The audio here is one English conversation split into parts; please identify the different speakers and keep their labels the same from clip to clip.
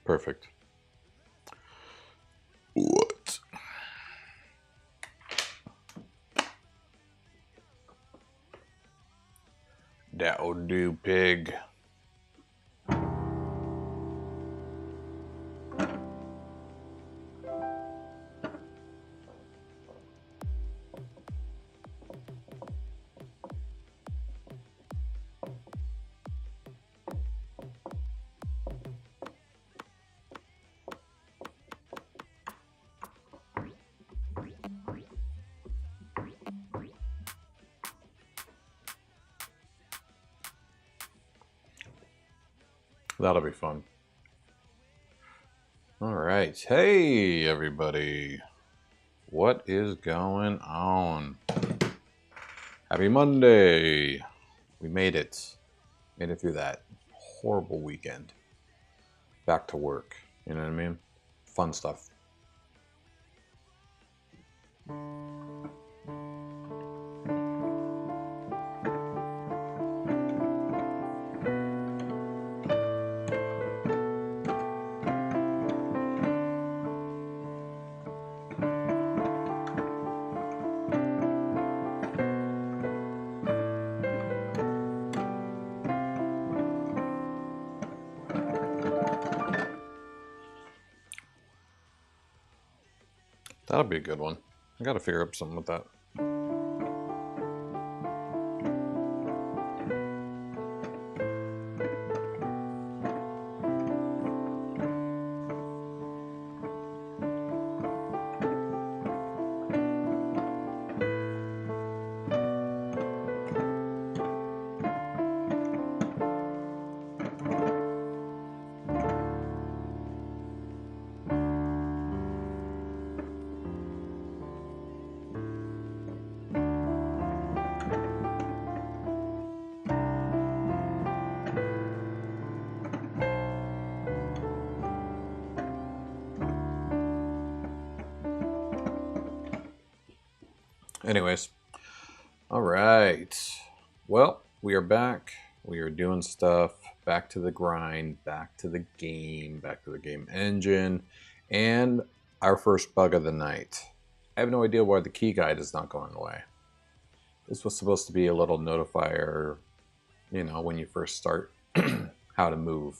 Speaker 1: Perfect. What? That'll do, pig. That'll be fun. All right. Hey, everybody. What is going on? Happy Monday. We made it. Made it through that horrible weekend. Back to work. You know what I mean? Fun stuff. That'll be a good one. I gotta figure out something with that. Anyways, all right. Well, we are back. We are doing stuff. Back to the grind. Back to the game. Back to the game engine. And our first bug of the night. I have no idea why the key guide is not going away. This was supposed to be a little notifier, you know, when you first start how to move.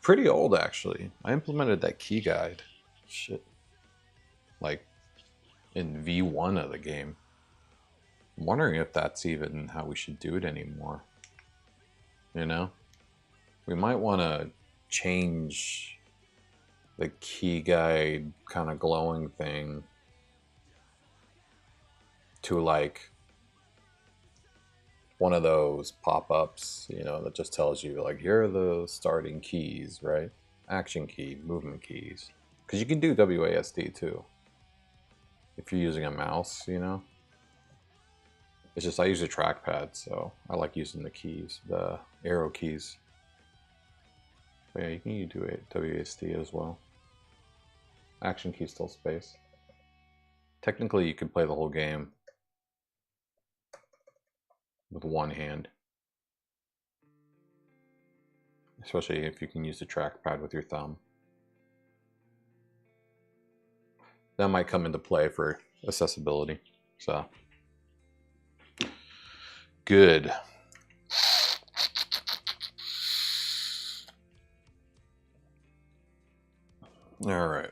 Speaker 1: Pretty old, actually. I implemented that key guide. Shit. Like in V1 of the game. I'm wondering if that's even how we should do it anymore. You know? We might want to change the key guide kind of glowing thing to like one of those pop-ups, you know, that just tells you like, here are the starting keys, right? Action key, movement keys. Because you can do WASD too. If you're using a mouse, you know. It's just I use a trackpad, so I like using the keys, the arrow keys. But yeah, you can do it WASD as well. Action key still space. Technically, you can play the whole game with one hand. Especially if you can use the trackpad with your thumb. That might come into play for accessibility. So, good. All right.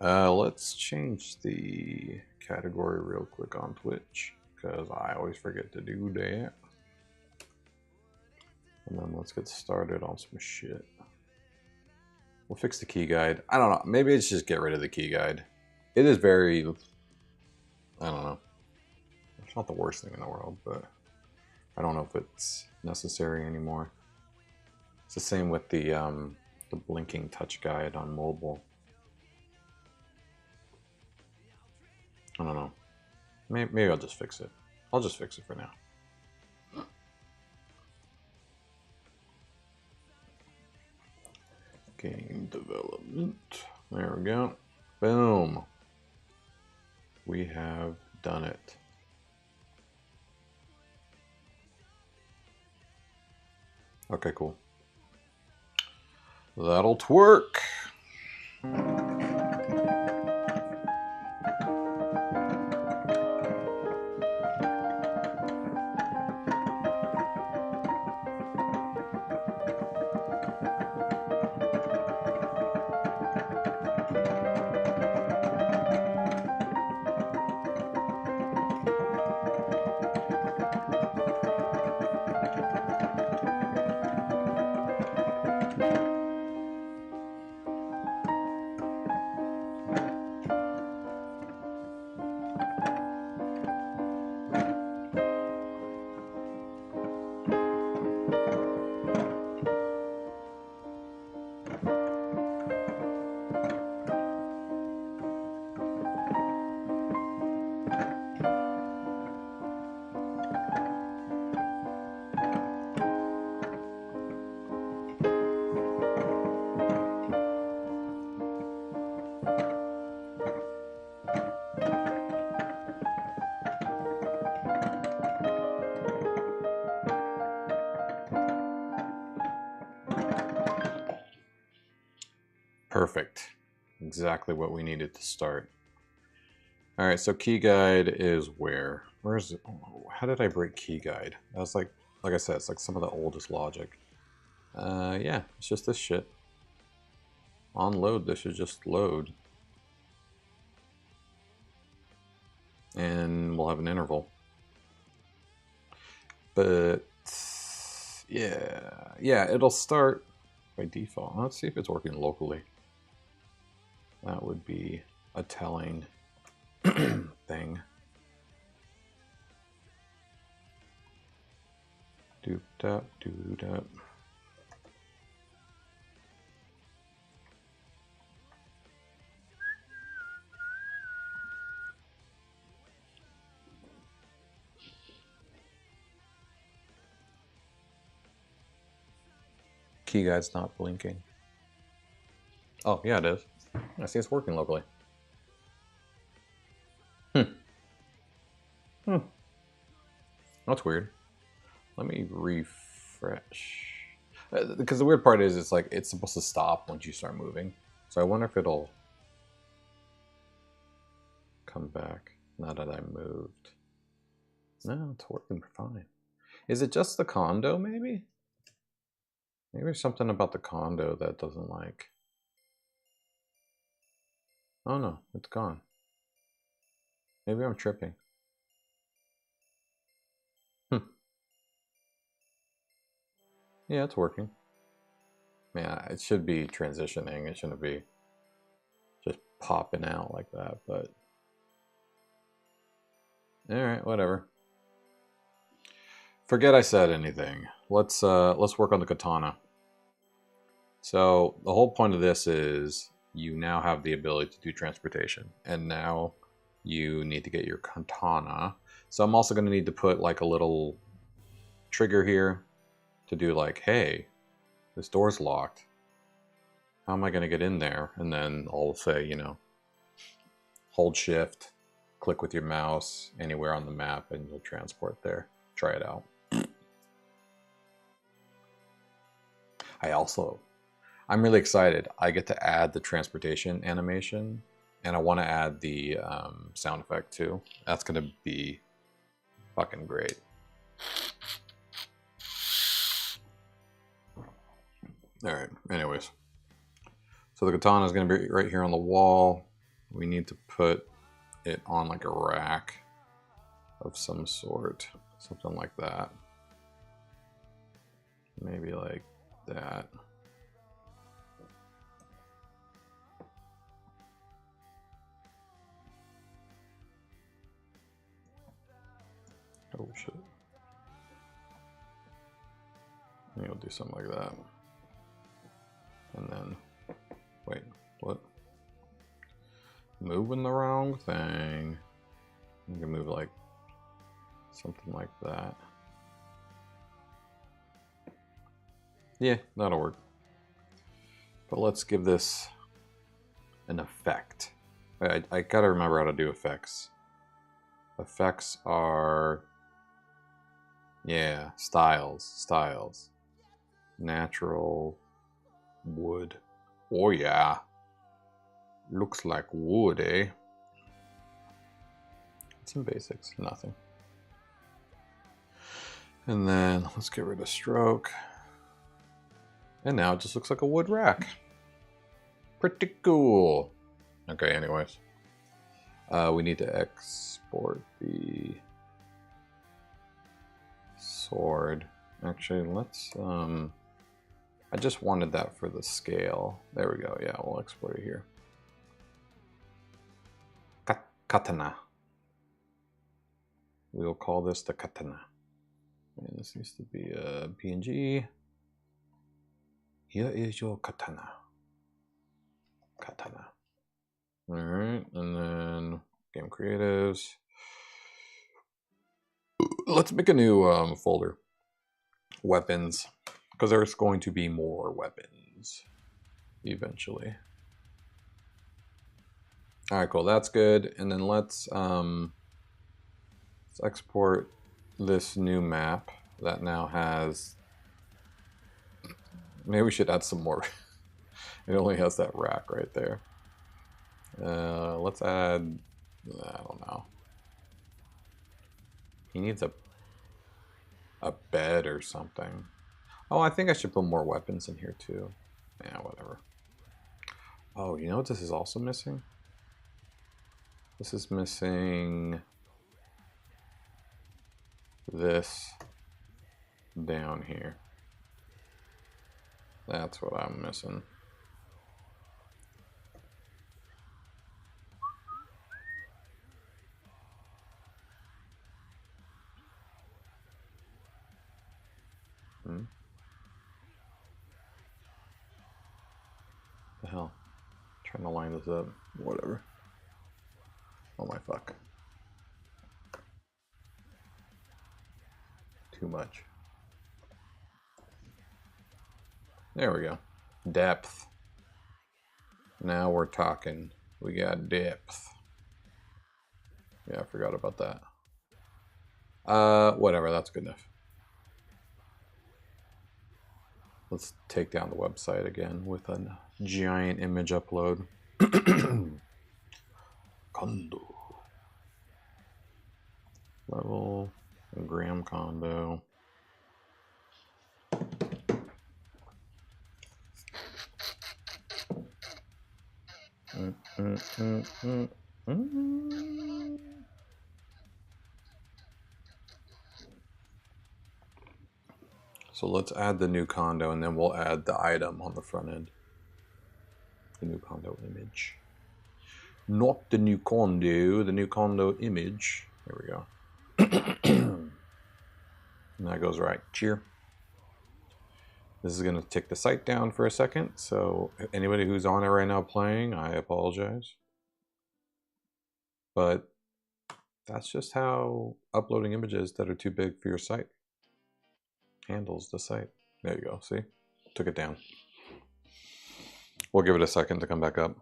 Speaker 1: Let's change the category real quick on Twitch, because I always forget to do that. And then let's get started on some shit. We'll fix the key guide. I don't know. Maybe it's just get rid of the key guide. It is very... I don't know. It's not the worst thing in the world, but I don't know if it's necessary anymore. It's the same with the blinking touch guide on mobile. I don't know. Maybe I'll just fix it. I'll just fix it for now. Game development. There we go. Boom. We have done it. Okay, cool. That'll twerk. Perfect. Exactly what we needed to start. All right, so key guide is where? Where's it? Oh, how did I break key guide? That was like I said, it's like some of the oldest logic. Yeah, it's just this shit. On load, this should just load. And we'll have an interval. But yeah, it'll start by default. Let's see if it's working locally. That would be a telling thing. Doop dap doo dap. Key guide's not blinking. Oh yeah, it is. I see it's working locally. That's weird. Let me refresh. Because the weird part is it's like it's supposed to stop once you start moving. So I wonder if it'll come back now that I moved. No, it's working fine. Is it just the condo maybe? Maybe there's something about the condo that doesn't like. Oh no, it's gone. Maybe I'm tripping. Yeah, it's working. Yeah, it should be transitioning. It shouldn't be just popping out like that, but all right, whatever. Forget I said anything. Let's work on the katana. So the whole point of this is you now have the ability to do transportation, and now you need to get your katana. So I'm also going to need to put like a little trigger here to do like, hey, this door's locked. How am I going to get in there? And then I'll say, you know, hold shift, click with your mouse anywhere on the map, and you'll transport there. Try it out. I'm really excited. I get to add the transportation animation, and I want to add the sound effect too. That's going to be fucking great. All right, anyways. So the katana is going to be right here on the wall. We need to put it on like a rack of some sort. Something like that. Maybe like that. Oh shit. Maybe I'll do something like that. And then, wait, what? Moving the wrong thing. You can move like something like that. Yeah, that'll work. But let's give this an effect. I gotta remember how to do effects. Effects are, yeah, styles. Natural, wood. Oh yeah. Looks like wood, eh? Some basics, nothing. And then let's get rid of stroke. And now it just looks like a wood rack. Pretty cool. Okay, anyways. We need to export the sword. Actually, let's, I just wanted that for the scale. There we go, yeah, we'll export it here. Katana. We'll call this the katana. And this needs to be a PNG. Here is your katana. Katana. Alright, and then game creatives. Let's make a new folder. Weapons. Because there's going to be more weapons eventually. Alright, cool. That's good. And then let's export this new map that now has... Maybe we should add some more. It only has that rack right there. Let's add... I don't know. He needs a bed or something. Oh, I think I should put more weapons in here too. Yeah, whatever. Oh, you know what this is also missing? This is missing this down here. That's what I'm missing. The hell? I'm trying to line this up. Whatever. Oh my fuck. Too much. There we go. Depth. Now we're talking. We got depth. Yeah, I forgot about that. Whatever, that's good enough. Let's take down the website again with a giant image upload. Condo. Level, gram condo. So let's add the new condo and then we'll add the item on the front end. The new condo image. Not the new condo, the new condo image. There we go. And that goes right here. This is going to take the site down for a second. So anybody who's on it right now playing, I apologize. But that's just how uploading images that are too big for your site handles the site. There you go, see? Took it down. We'll give it a second to come back up.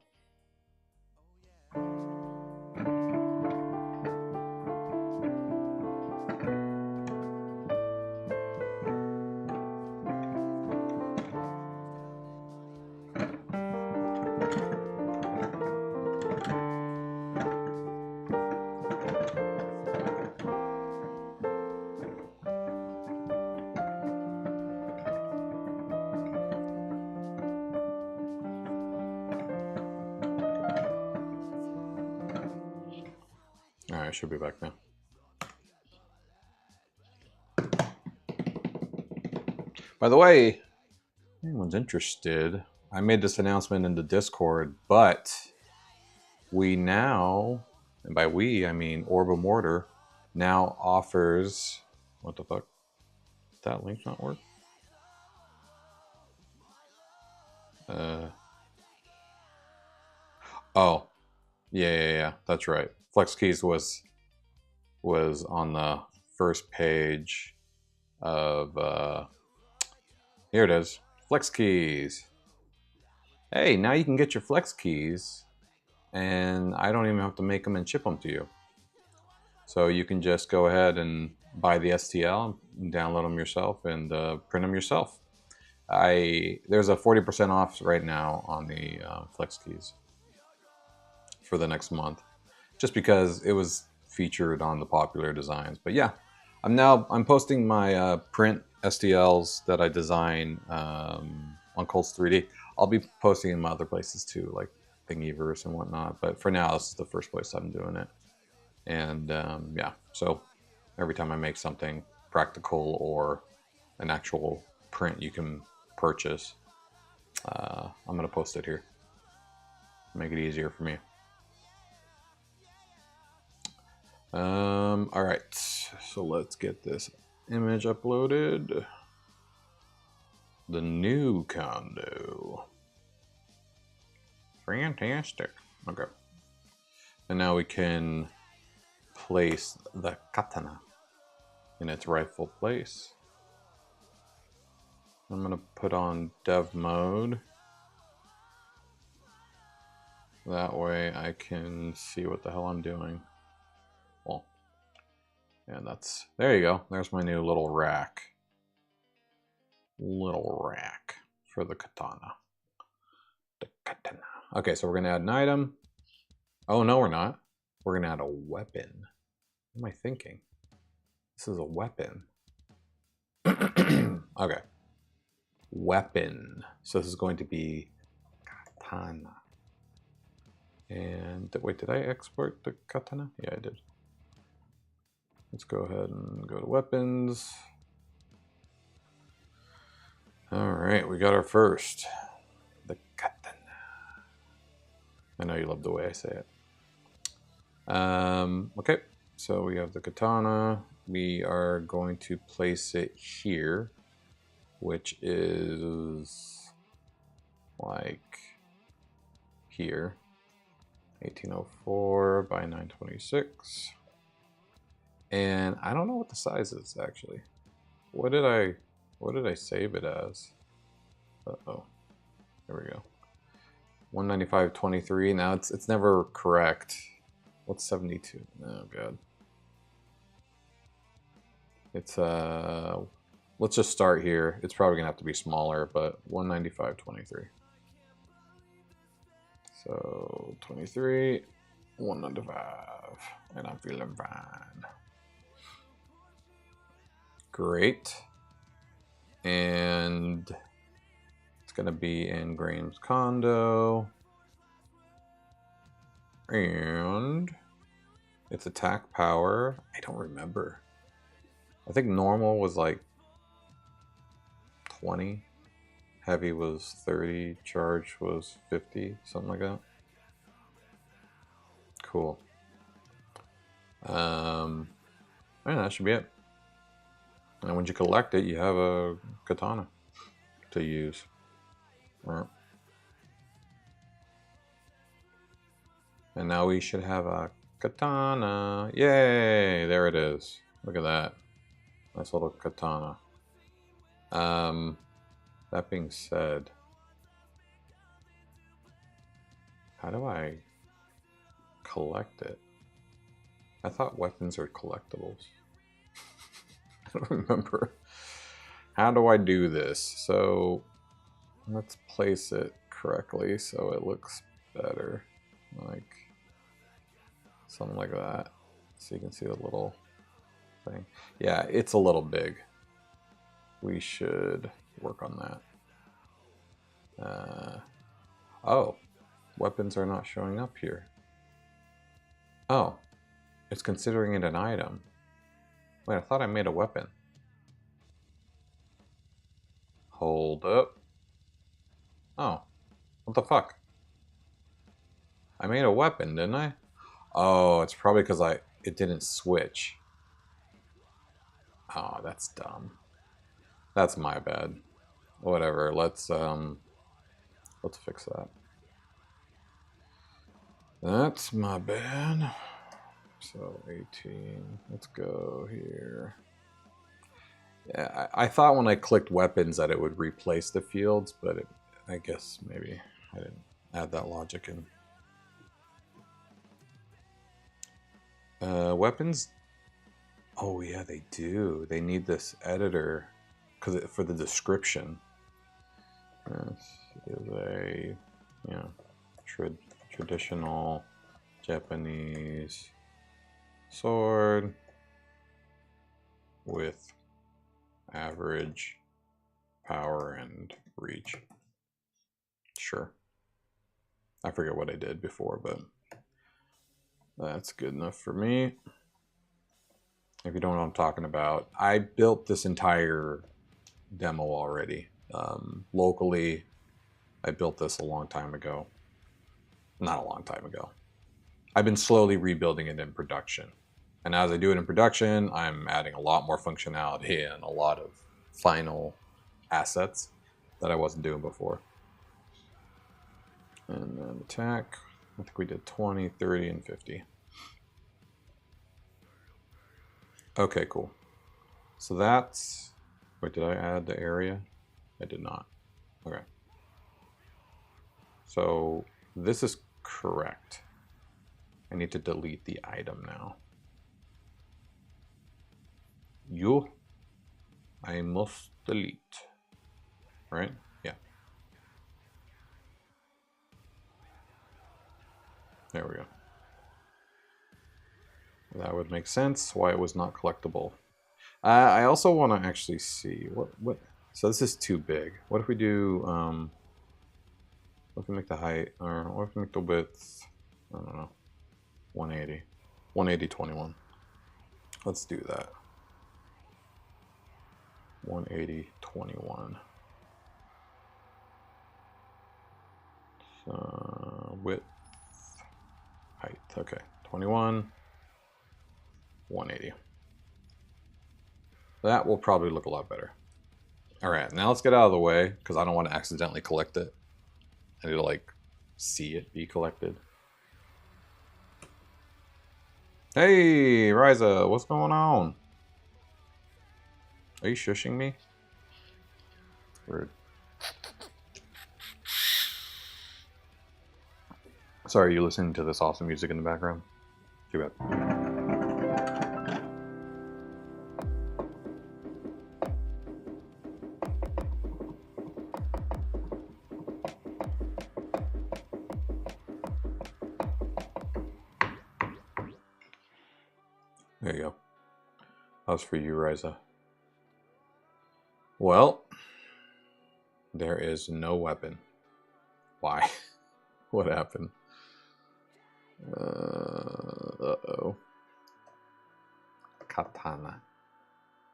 Speaker 1: Alright, I should be back now. By the way, if anyone's interested, I made this announcement in the Discord, but we now, and by we, I mean Orbem Order, now offers... What the fuck? Did that link not work? Uh, oh, yeah, that's right. Flex keys was on the first page of here it is. Flex keys. Hey, now you can get your flex keys and I don't even have to make them and ship them to you. So you can just go ahead and buy the STL, download them yourself, and print them yourself. There's a 40% off right now on the flex keys for the next month, just because it was featured on the popular designs. But yeah, I'm posting my print STLs that I design on Colts 3D. I'll be posting in other places too, like Thingiverse and whatnot. But for now, this is the first place I'm doing it. And yeah, so every time I make something practical or an actual print you can purchase, I'm going to post it here. Make it easier for me. All right, so let's get this image uploaded. The new condo. Fantastic. Okay. And now we can place the katana in its rightful place. I'm going to put on dev mode. That way I can see what the hell I'm doing. Well, and there you go. There's my new little rack. Little rack for the katana. The katana. Okay, so we're going to add an item. Oh, no, we're not. We're going to add a weapon. What am I thinking? This is a weapon. Okay. Weapon. So this is going to be katana. And wait, did I export the katana? Yeah, I did. Let's go ahead and go to weapons. All right, we got our first. The katana. I know you love the way I say it. Okay, so we have the katana. We are going to place it here, which is like here. 1804 by 926. And I don't know what the size is actually. What did I save it as? Uh-oh. There we go. 195.23. Now it's never correct. What's 72? Oh god. It's let's just start here. It's probably gonna have to be smaller, but 195.23. So 23, 195, and I'm feeling fine. Great. And it's gonna be in Graham's condo. And its attack power, I don't remember. I think normal was like 20. Heavy was 30, charge was 50, something like that. Cool. Yeah, that should be it. And when you collect it, you have a katana to use. Right. And now we should have a katana. Yay! There it is. Look at that. Nice little katana. That being said, how do I collect it? I thought weapons are collectibles. I don't remember. How do I do this? So let's place it correctly so it looks better. Like something like that. So you can see the little thing. Yeah, it's a little big. We should work on that. Oh, weapons are not showing up here. Oh, it's considering it an item. Wait, I thought I made a weapon. Hold up. Oh, what the fuck? I made a weapon, didn't I? Oh, it's probably because it didn't switch. Oh, that's dumb. That's my bad. Whatever. Let's Let's fix that. That's my bad. So 18, let's go here. Yeah, I thought when I clicked weapons that it would replace the fields, but I guess maybe I didn't add that logic in. Weapons. Oh yeah, they do. They need this editor for the description. This is a traditional Japanese sword with average power and reach. Sure. I forget what I did before, but that's good enough for me. If you don't know what I'm talking about, I built this entire demo already. Locally, I built this a long time ago. Not a long time ago. I've been slowly rebuilding it in production. And as I do it in production, I'm adding a lot more functionality and a lot of final assets that I wasn't doing before. And then attack, I think we did 20, 30, and 50. Okay, cool. So that's, wait, did I add the area? I did not. Okay. So this is correct. I need to delete the item now. I must delete, right? Yeah. There we go. That would make sense why it was not collectible. I also want to actually see what. So this is too big. What if we do? What if we make the height, or what if we make the width? I don't know. 180, 180, 21. Let's do that. 180, 21. Width, height. Okay, 21, 180. That will probably look a lot better. All right, now let's get out of the way because I don't want to accidentally collect it. I need to like see it be collected. Hey, Ryza, what's going on? Are you shushing me? Rude. Sorry, are you listening to this awesome music in the background? Too bad. There you go. How's for you, Ryza? Well, there is no weapon. Why? What happened? Uh-oh. Katana.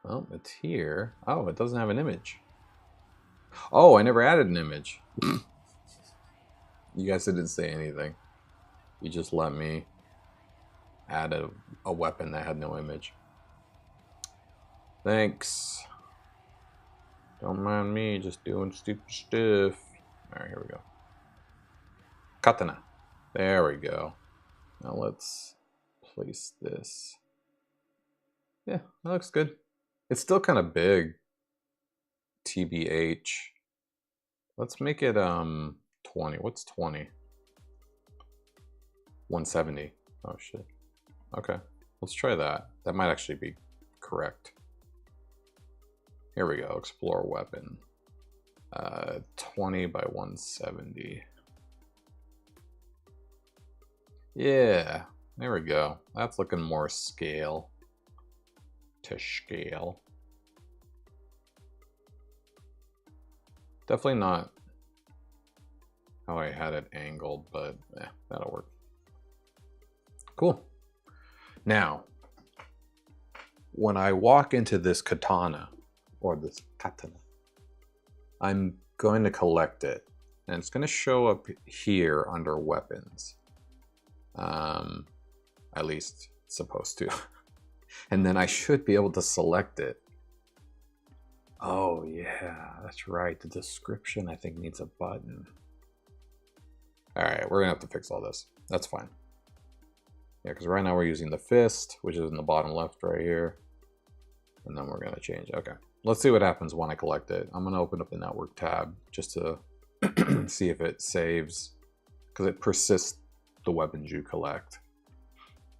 Speaker 1: Well, it's here. Oh, it doesn't have an image. Oh, I never added an image. You guys didn't say anything. You just let me add a weapon that had no image. Thanks. Don't mind me just doing stupid stuff. Alright, here we go. Katana. There we go. Now let's place this. Yeah, that looks good. It's still kind of big. TBH. Let's make it 20. What's 20? 170. Oh shit. Okay, let's try that. That might actually be correct. Here we go. Explore weapon. 20 by 170. Yeah, there we go. That's looking more scale to scale. Definitely not how I had it angled, but yeah, that'll work. Cool. Now, when I walk into this katana, or this katana, I'm going to collect it. And it's going to show up here under weapons. At least it's supposed to. And then I should be able to select it. Oh yeah, that's right. The description I think needs a button. All right, we're gonna have to fix all this. That's fine. Yeah, because right now we're using the fist, which is in the bottom left right here. And then we're gonna change. Okay, let's see what happens when I collect it. I'm gonna open up the network tab just to see if it saves, because it persists the weapons you collect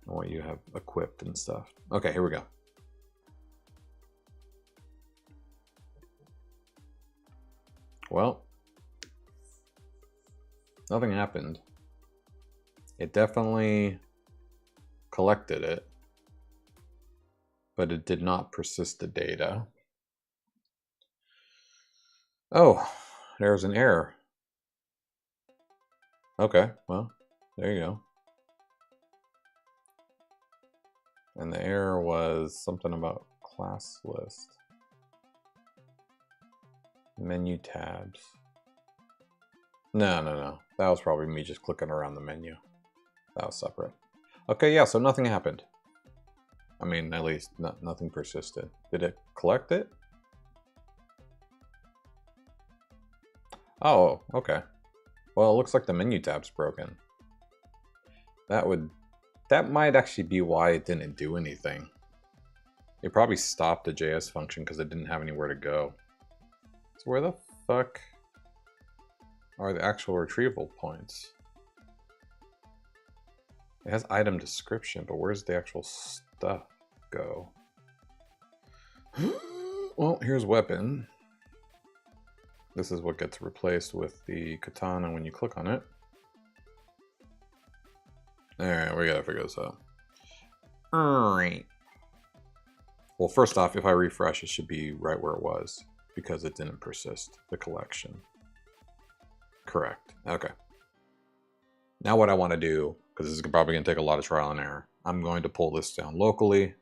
Speaker 1: and what you have equipped and stuff. Okay, here we go. Well, nothing happened. It definitely collected it, but it did not persist the data. Oh, there's an error. Okay, well, there you go. And the error was something about class list. Menu tabs. No. That was probably me just clicking around the menu. That was separate. Okay, yeah, so nothing happened. I mean, at least nothing persisted. Did it collect it? Oh, okay. Well, it looks like the menu tab's broken. That might actually be why it didn't do anything. It probably stopped the JS function because it didn't have anywhere to go. So where the fuck are the actual retrieval points? It has item description, but where's the actual stuff go? Well, here's weapon. This is what gets replaced with the katana when you click on it. Alright, we gotta figure this out. Alright. Well, first off, if I refresh, it should be right where it was, because it didn't persist the collection. Correct. Okay. Now what I want to do, because this is probably going to take a lot of trial and error, I'm going to pull this down locally,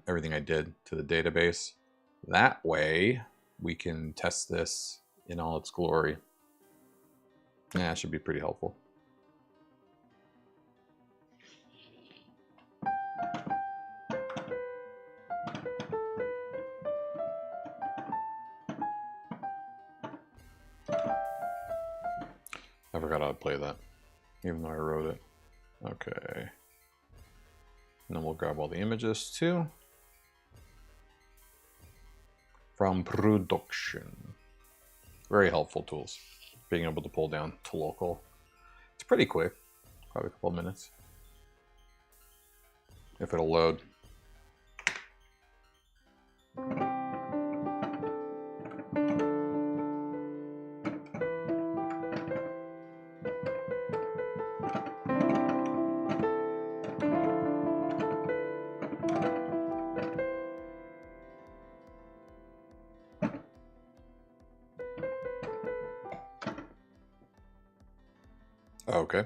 Speaker 1: everything I did to the database. That way, we can test this in all its glory. Yeah, it should be pretty helpful. I forgot how to play that, even though I wrote it. Okay. And then we'll grab all the images too. From production. Very helpful tools. Being able to pull down to local. It's pretty quick, probably a couple of minutes. If it'll load. Okay.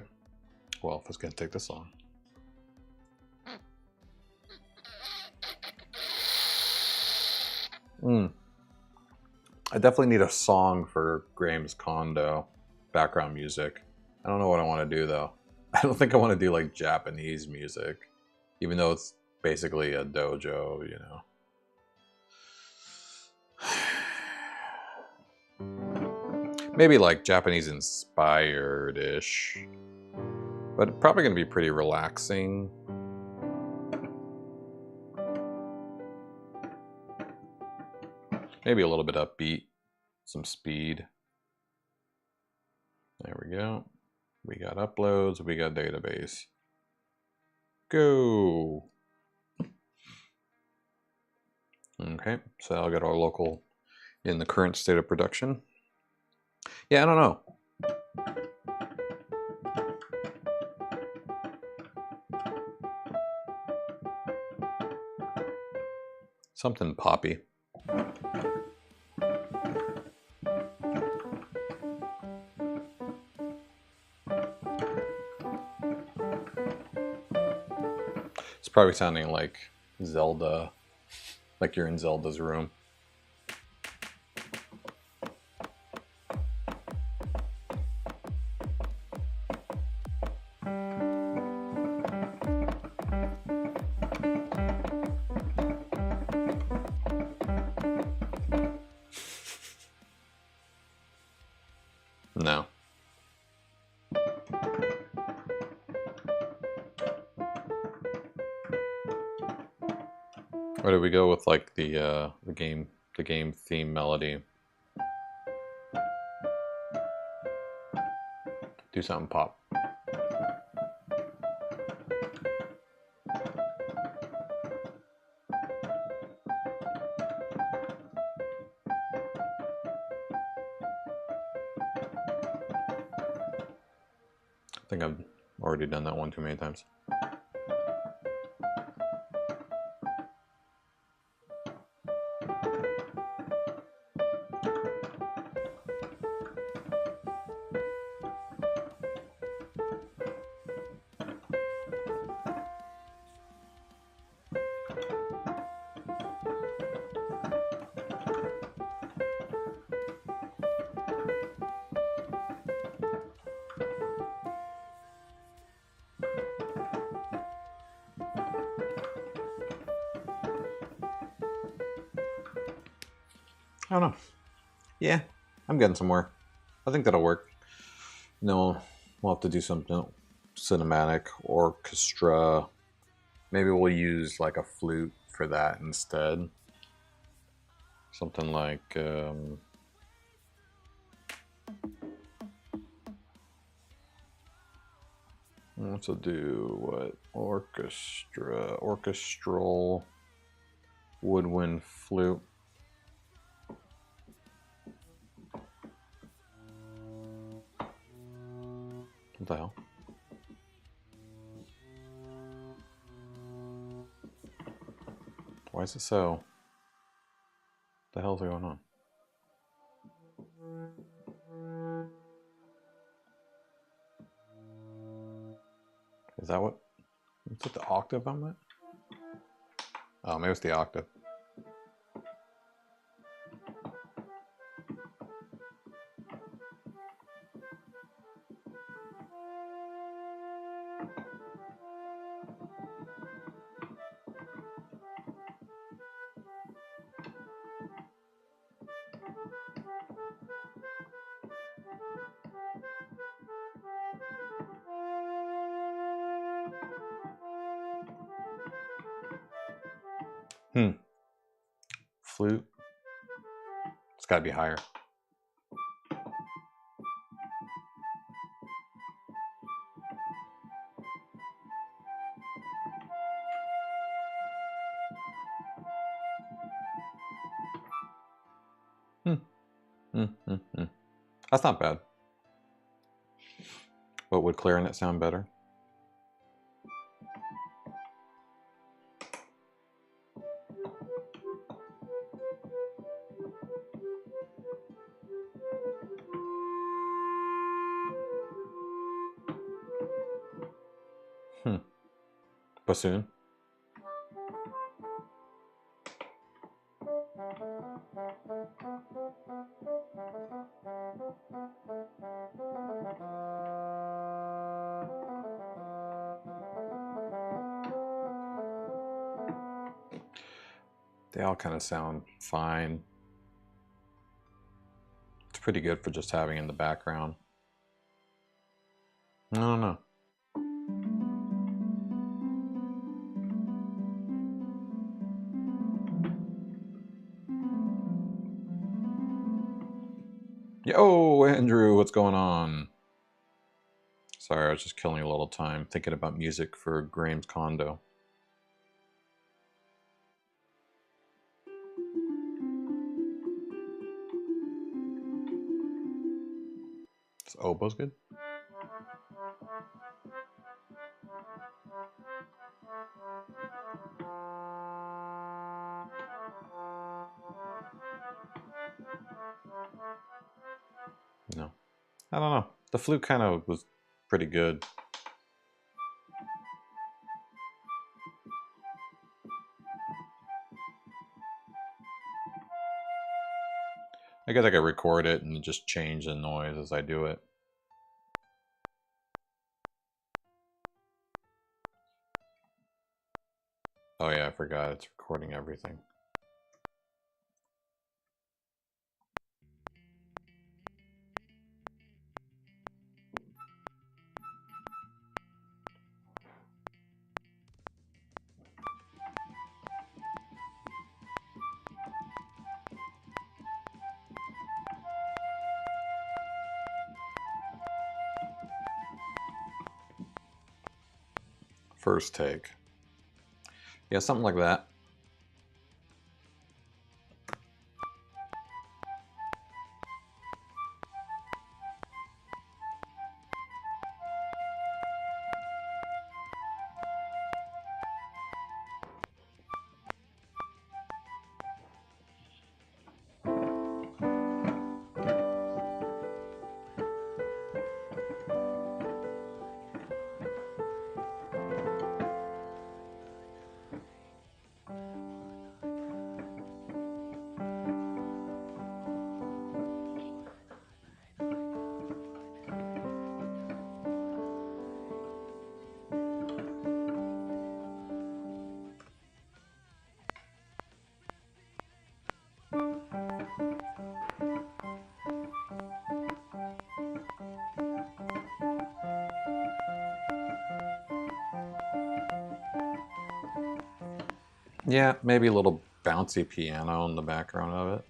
Speaker 1: Well, if it's gonna take this long. I definitely need a song for Graham's condo background music. I don't know what I want to do though. I don't think I want to do like Japanese music, even though it's basically a dojo, you know. Maybe like Japanese inspired-ish, but probably gonna be pretty relaxing. Maybe a little bit upbeat, some speed. There we go. We got uploads, we got database. Go. Okay, so I'll get our local in the current state of production. Yeah, I don't know. Something poppy. It's probably sounding like Zelda, like you're in Zelda's room. No. Or do we go with like the game theme melody? Do something pop. I think I've already done that one too many times. I don't know. Yeah, I'm getting somewhere. I think that'll work. And then we'll have to do something cinematic, orchestra. Maybe we'll use like a flute for that instead. Something like let's do what? Orchestral woodwind flute. What the hell? Why is it so? What the hell's going on? Is that what? Is it the octave I'm at? Oh, maybe it's the octave. Flute. It's got to be higher. That's not bad. But would clarinet sound better? Bassoon. They all kind of sound fine. It's pretty good for just having in the background. I don't know. Yo, Andrew, what's going on? Sorry, I was just killing a little time thinking about music for Graham's condo. Is oboe's good? No. I don't know. The flute kind of was pretty good. I guess I could record it and just change the noise as I do it. Oh yeah, I forgot it's recording everything. First take. Yeah, something like that. Yeah, maybe a little bouncy piano in the background of it.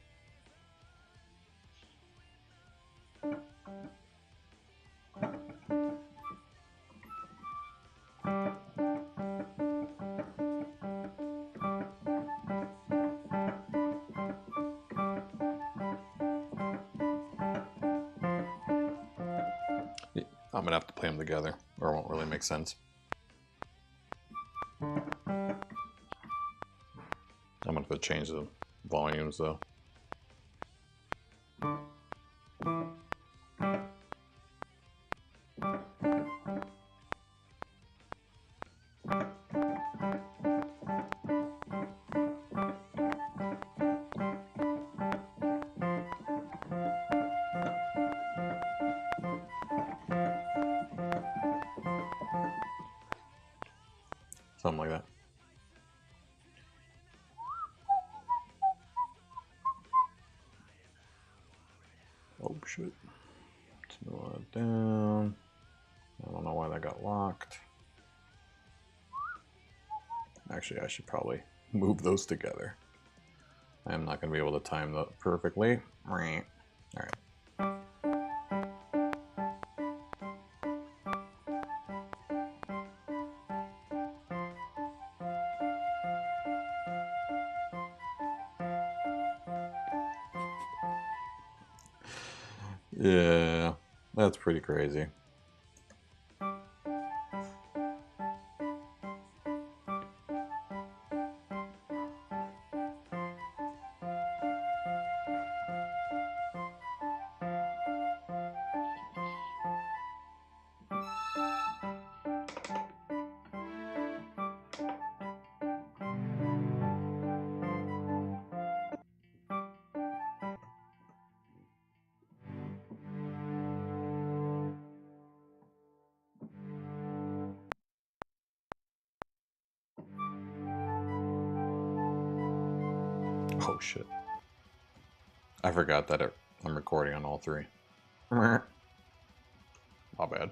Speaker 1: I'm gonna have to play them together, or it won't really make sense. I'm gonna have to change the volumes though. Something like that. Oh shit. Let's move it down. I don't know why that got locked. Actually, I should probably move those together. I'm not going to be able to time that perfectly. All right. Yeah, that's pretty crazy. Oh shit. I forgot that I'm recording on all three. My bad.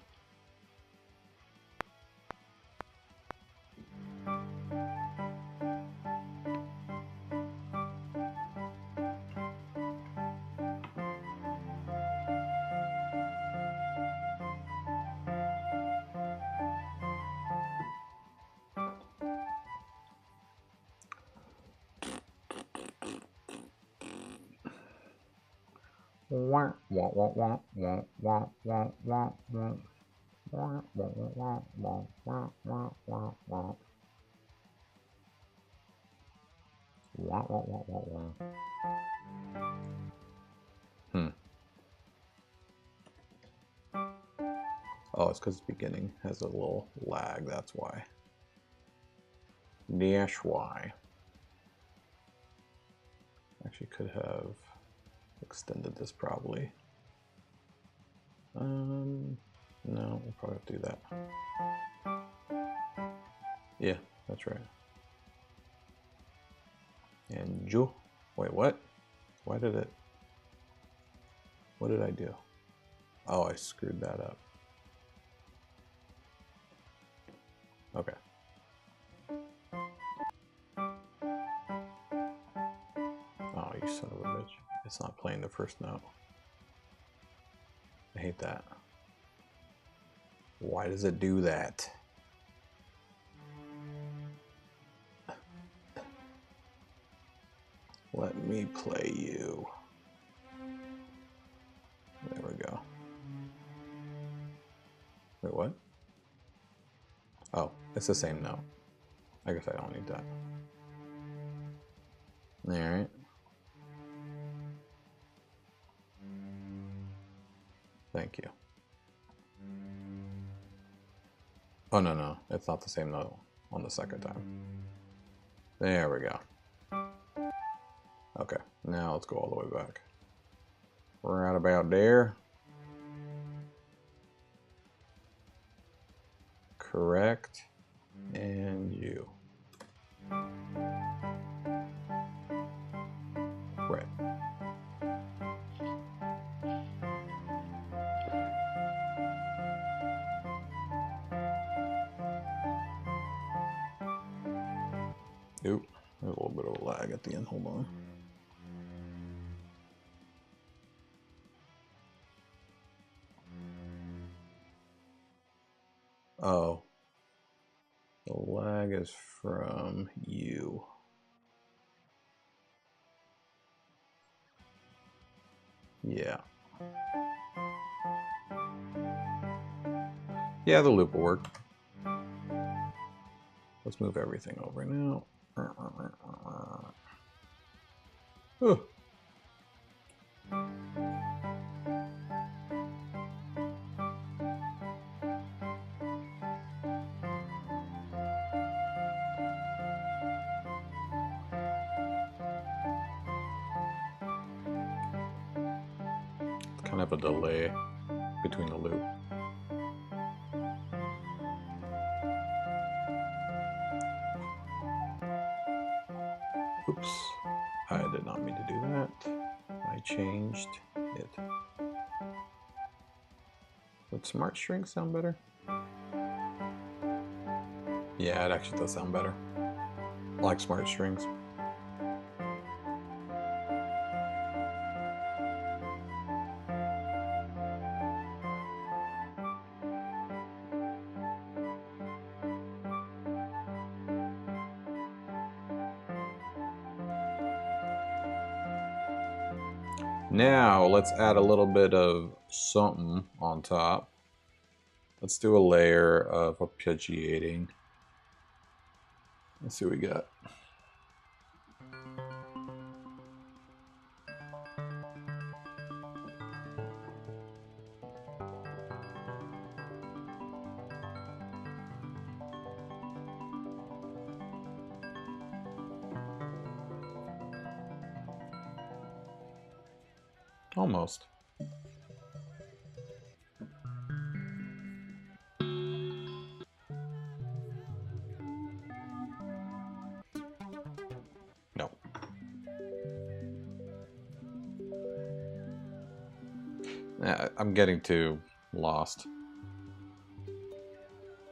Speaker 1: Oh, it's because the beginning has a little lag, that's why. Dash Y. Actually could have extended this probably. No, we'll probably have to do that. Yeah, that's right. And Ju. Wait, what? Why did it? What did I do? Oh, I screwed that up. Okay. Oh, you son of a bitch. It's not playing the first note. I hate that. Why does it do that? Let me play you. There we go. Wait, what? Oh, it's the same note. I guess I don't need that. Alright. Thank you. Oh, no. It's not the same note on the second time. There we go. Okay, now let's go all the way back. Right about there. Correct. And you. Right. Oop, there's a little bit of a lag at the end. Hold on. Oh, the lag is from you. Yeah. Yeah, the loop will work. Let's move everything over now. Oh. Kind of a delay between the loop. Oops, I did not mean to do that. I changed it. Would smart strings sound better? Yeah, it actually does sound better. I like smart strings. Now let's add a little bit of something on top. Let's do a layer of arpeggiating. Let's see what we got. Almost. No. I'm getting too lost.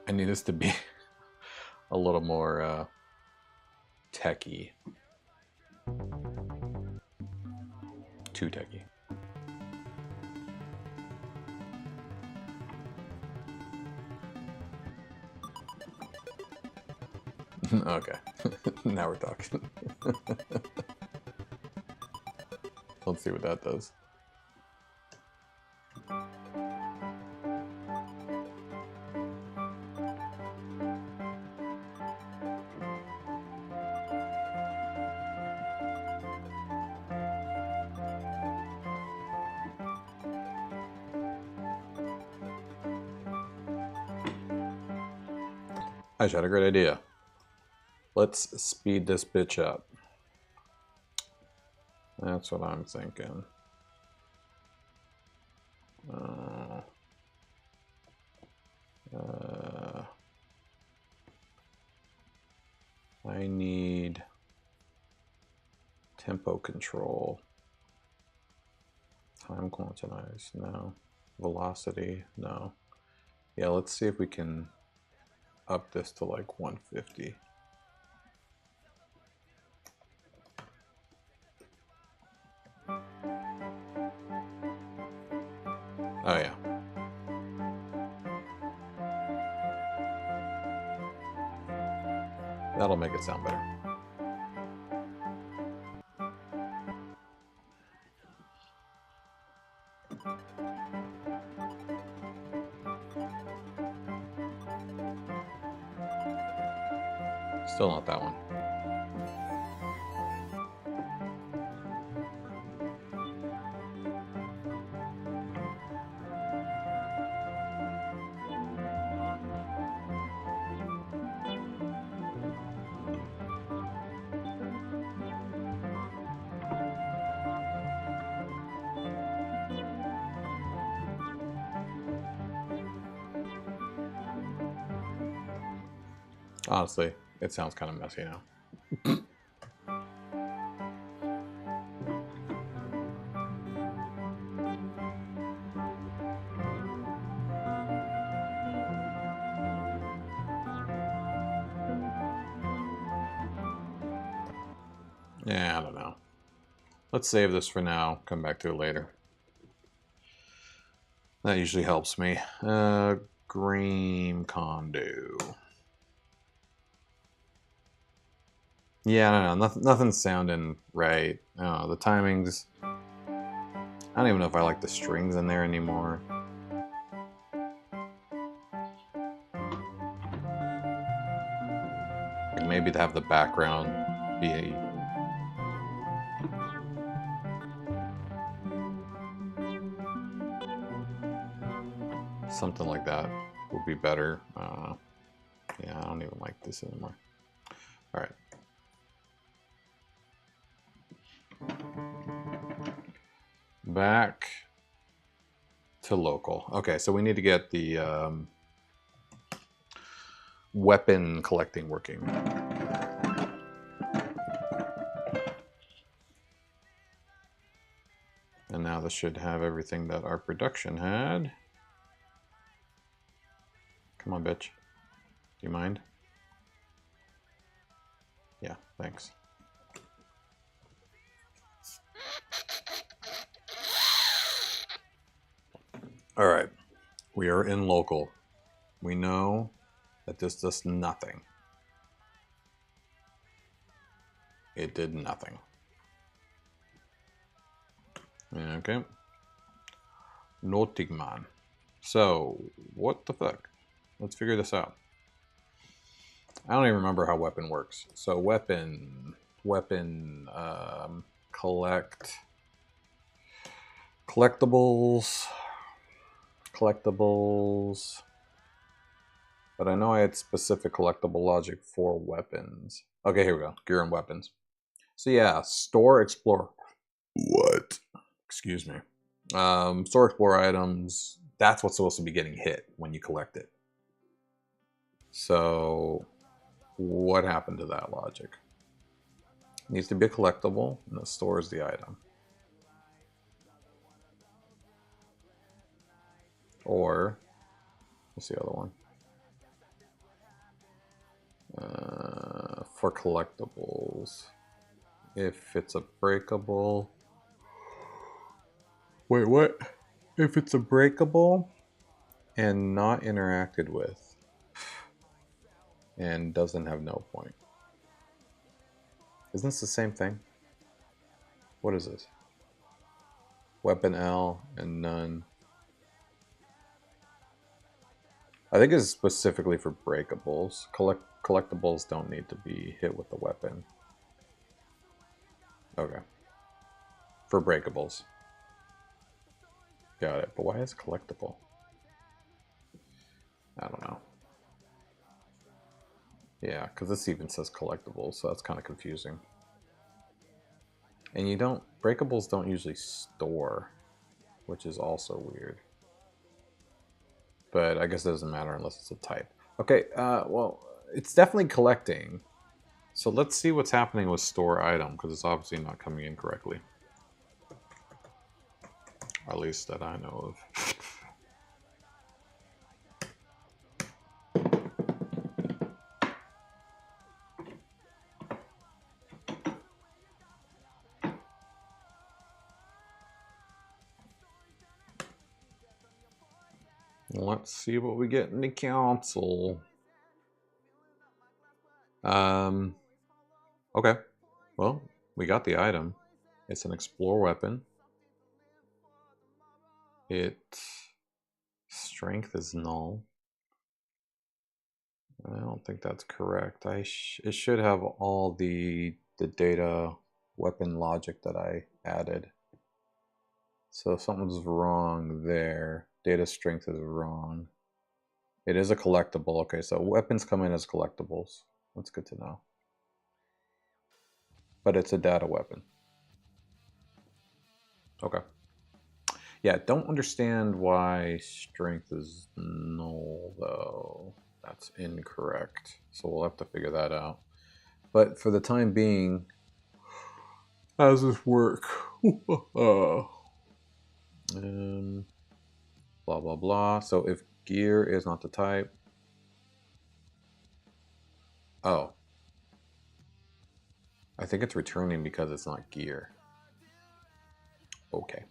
Speaker 1: I need this to be a little more techy. Too techy. Okay, now we're talking. Let's see what that does. I just had a great idea. Let's speed this bitch up. That's what I'm thinking. I need tempo control. Time quantized, no. Velocity, no. Yeah, let's see if we can up this to like 150. Oh yeah. That'll make it sound better. Still not that one. Honestly, it sounds kind of messy now. Yeah, I don't know. Let's save this for now. Come back to it later. That usually helps me. Green condo. Yeah, I don't know. Nothing's sounding right. The timings. I don't even know if I like the strings in there anymore. Like maybe to have the background be something like that would be better. Yeah, I don't even like this anymore. All right. Back to local. Okay, so we need to get the weapon collecting working. And now this should have everything that our production had. Come on, bitch. Do you mind? Yeah, thanks. All right, we are in local. We know that this does nothing. It did nothing. Okay. Notigman. So, what the fuck? Let's figure this out. I don't even remember how weapon works. So weapon, collectibles. But I know I had specific collectible logic for weapons. Okay, here we go. Gear and weapons. So yeah, store, explore. What? Excuse me. Store, explore items. That's what's supposed to be getting hit when you collect it. So what happened to that logic? It needs to be a collectible, and it stores the item. Or, what's the other one? For collectibles, if it's a breakable. Wait, what? If it's a breakable and not interacted with and doesn't have no point. Isn't this the same thing? What is this? Weapon L and none. I think it's specifically for breakables. Collectibles don't need to be hit with the weapon. Okay. For breakables. Got it. But why is collectible? I don't know. Yeah, because this even says collectibles, so that's kind of confusing. And breakables don't usually store, which is also weird. But I guess it doesn't matter unless it's a type. Okay, well, it's definitely collecting. So let's see what's happening with store item, because it's obviously not coming in correctly. Or at least that I know of. Let's see what we get in the console. Okay. Well, we got the item. It's an explore weapon. strength is null. I don't think that's correct. It should have all the data weapon logic that I added. So something's wrong there. Data strength is wrong. It is a collectible. Okay, so weapons come in as collectibles. That's good to know. But it's a data weapon. Okay. Yeah, don't understand why strength is null, though. That's incorrect. So we'll have to figure that out. But for the time being, how does this work? Blah, blah, blah. So if gear is not the type. Oh. I think it's returning because it's not gear. Okay.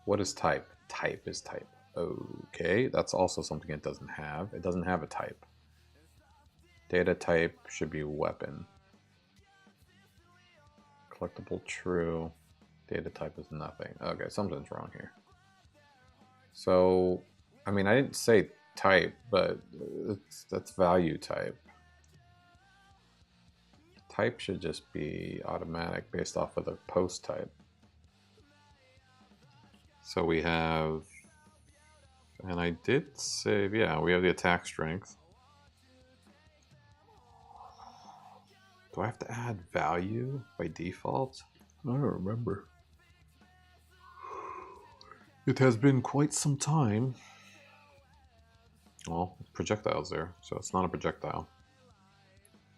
Speaker 1: What is type? Type is type. Okay, that's also something it doesn't have. It doesn't have a type. Data type should be weapon. Collectible true. Data type is nothing. Okay, something's wrong here. So, I mean, I didn't say type, but that's value type. Type should just be automatic based off of the post type. So we have, and I did save, yeah, we have the attack strength. Do I have to add value by default? I don't remember. It has been quite some time. Well, projectile's there, so it's not a projectile.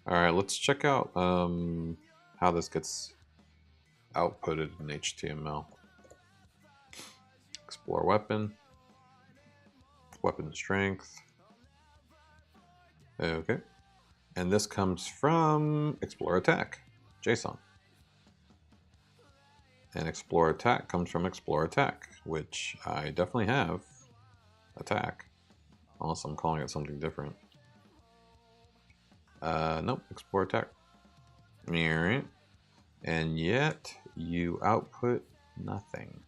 Speaker 1: Alright, let's check out how this gets outputted in HTML. Explore weapon. Weapon strength. Okay. And this comes from explore attack, JSON. And explore attack comes from explore attack, which I definitely have attack, unless I'm calling it something different. Nope, explore attack. Alright. And yet you output nothing.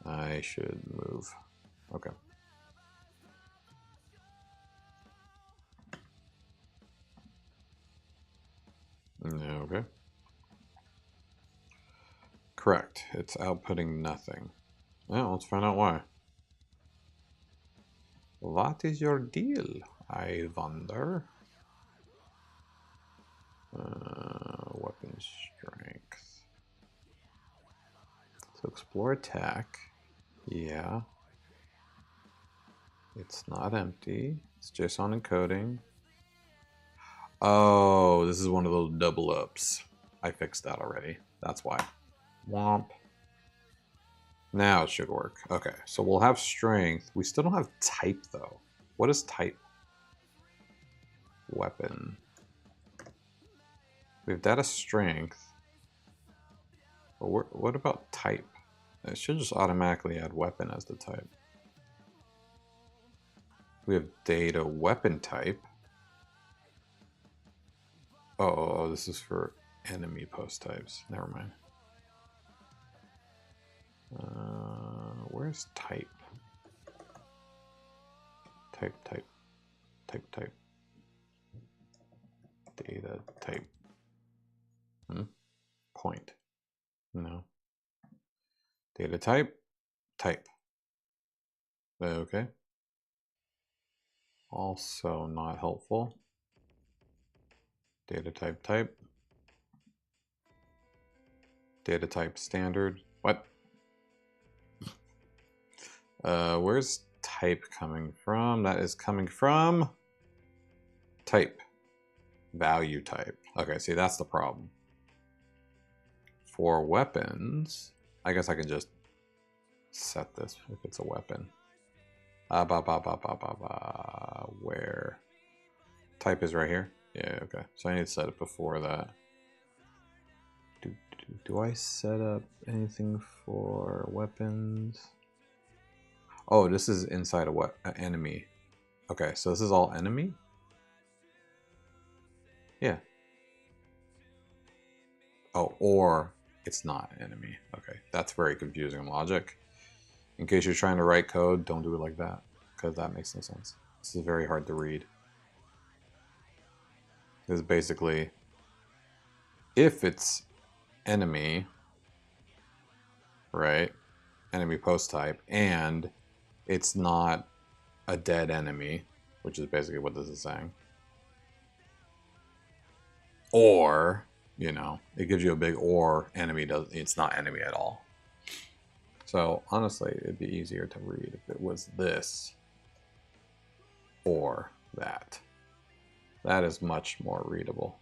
Speaker 1: I should move. Okay. Okay. Correct. It's outputting nothing. Well, let's find out why. What is your deal, I wonder? Weapon strength. So explore attack. Yeah. It's not empty. It's JSON encoding. Oh, this is one of those double ups. I fixed that already. That's why. Womp. Now it should work. Okay, so we'll have strength. We still don't have type, though. What is type? Weapon. We have data strength. But what about type? It should just automatically add weapon as the type. We have data weapon type. Oh, this is for enemy post types. Never mind. Where's type? Type. Data type. Point. No. Data type. Okay. Also not helpful. Data type. Data type standard. What? Where's type coming from? That is coming from type. Value type. Okay, see, that's the problem. For weapons, I guess I can just set this if it's a weapon. Where? Type is right here. Yeah, okay. So I need to set it before that. Do I set up anything for weapons? Oh, this is inside of what? Enemy. Okay, so this is all enemy? Yeah. Oh, or it's not enemy. Okay, that's very confusing in logic. In case you're trying to write code, don't do it like that, because that makes no sense. This is very hard to read. This is basically, if it's enemy, right? Enemy post type, and it's not a dead enemy, which is basically what this is saying. Or, you know, it gives you a big or, enemy does, it's not enemy at all. So honestly, it'd be easier to read if it was this or that. That is much more readable.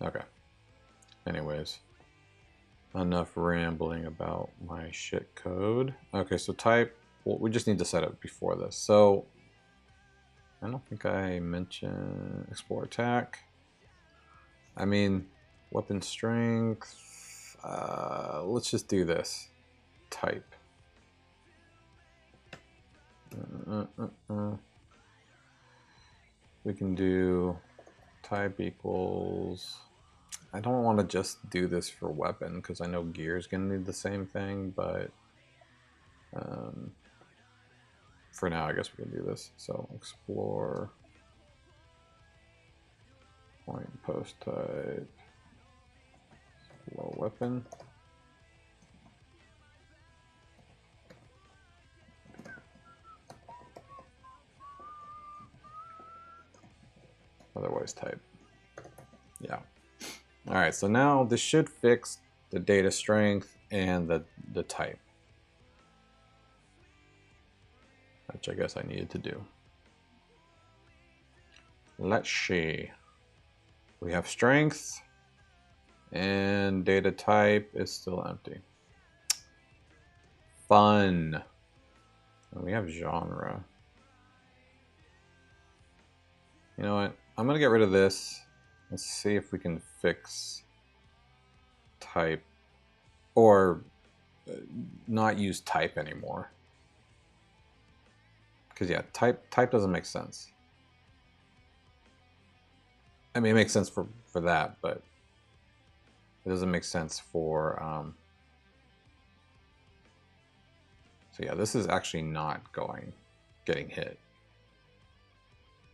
Speaker 1: Okay. Anyways, enough rambling about my shit code. Okay, so type, well, we just need to set it before this. So I don't think I mentioned explore attack. I mean, weapon strength. Let's just do this. Type. We can do type equals. I don't want to just do this for weapon because I know gear is going to need the same thing, but for now, I guess we can do this. So explore point post type explore weapon. Otherwise type. Yeah. All right, so now this should fix the data strength and the type, which I guess I needed to do. Let's see. We have strength and data type is still empty. Fun. And we have genre. You know what? I'm gonna get rid of this. Let's see if we can fix type or not use type anymore. Because yeah, type doesn't make sense. I mean, it makes sense for that, but it doesn't make sense for so yeah, this is actually not getting hit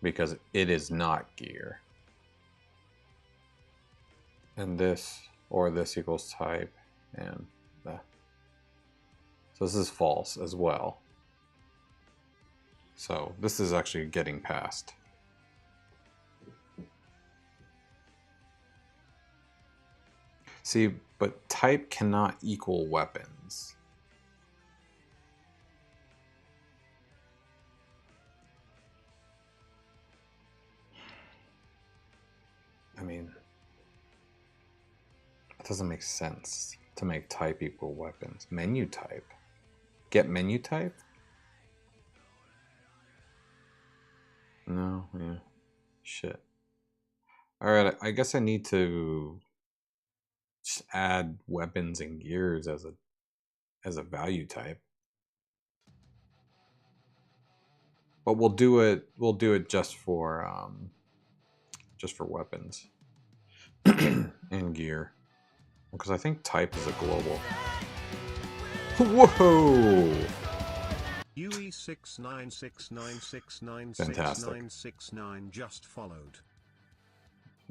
Speaker 1: because it is not gear. And this or this equals type and that. So this is false as well. So this is actually getting past. See, but type cannot equal weapons. I mean, it doesn't make sense to make type equal weapons. Menu type. Get menu type? No, yeah. Shit. Alright, I guess I need to just add weapons and gears as a value type. But we'll do it just for weapons and gear. Because I think type is a global. Whoa!
Speaker 2: UE69696966969 just followed.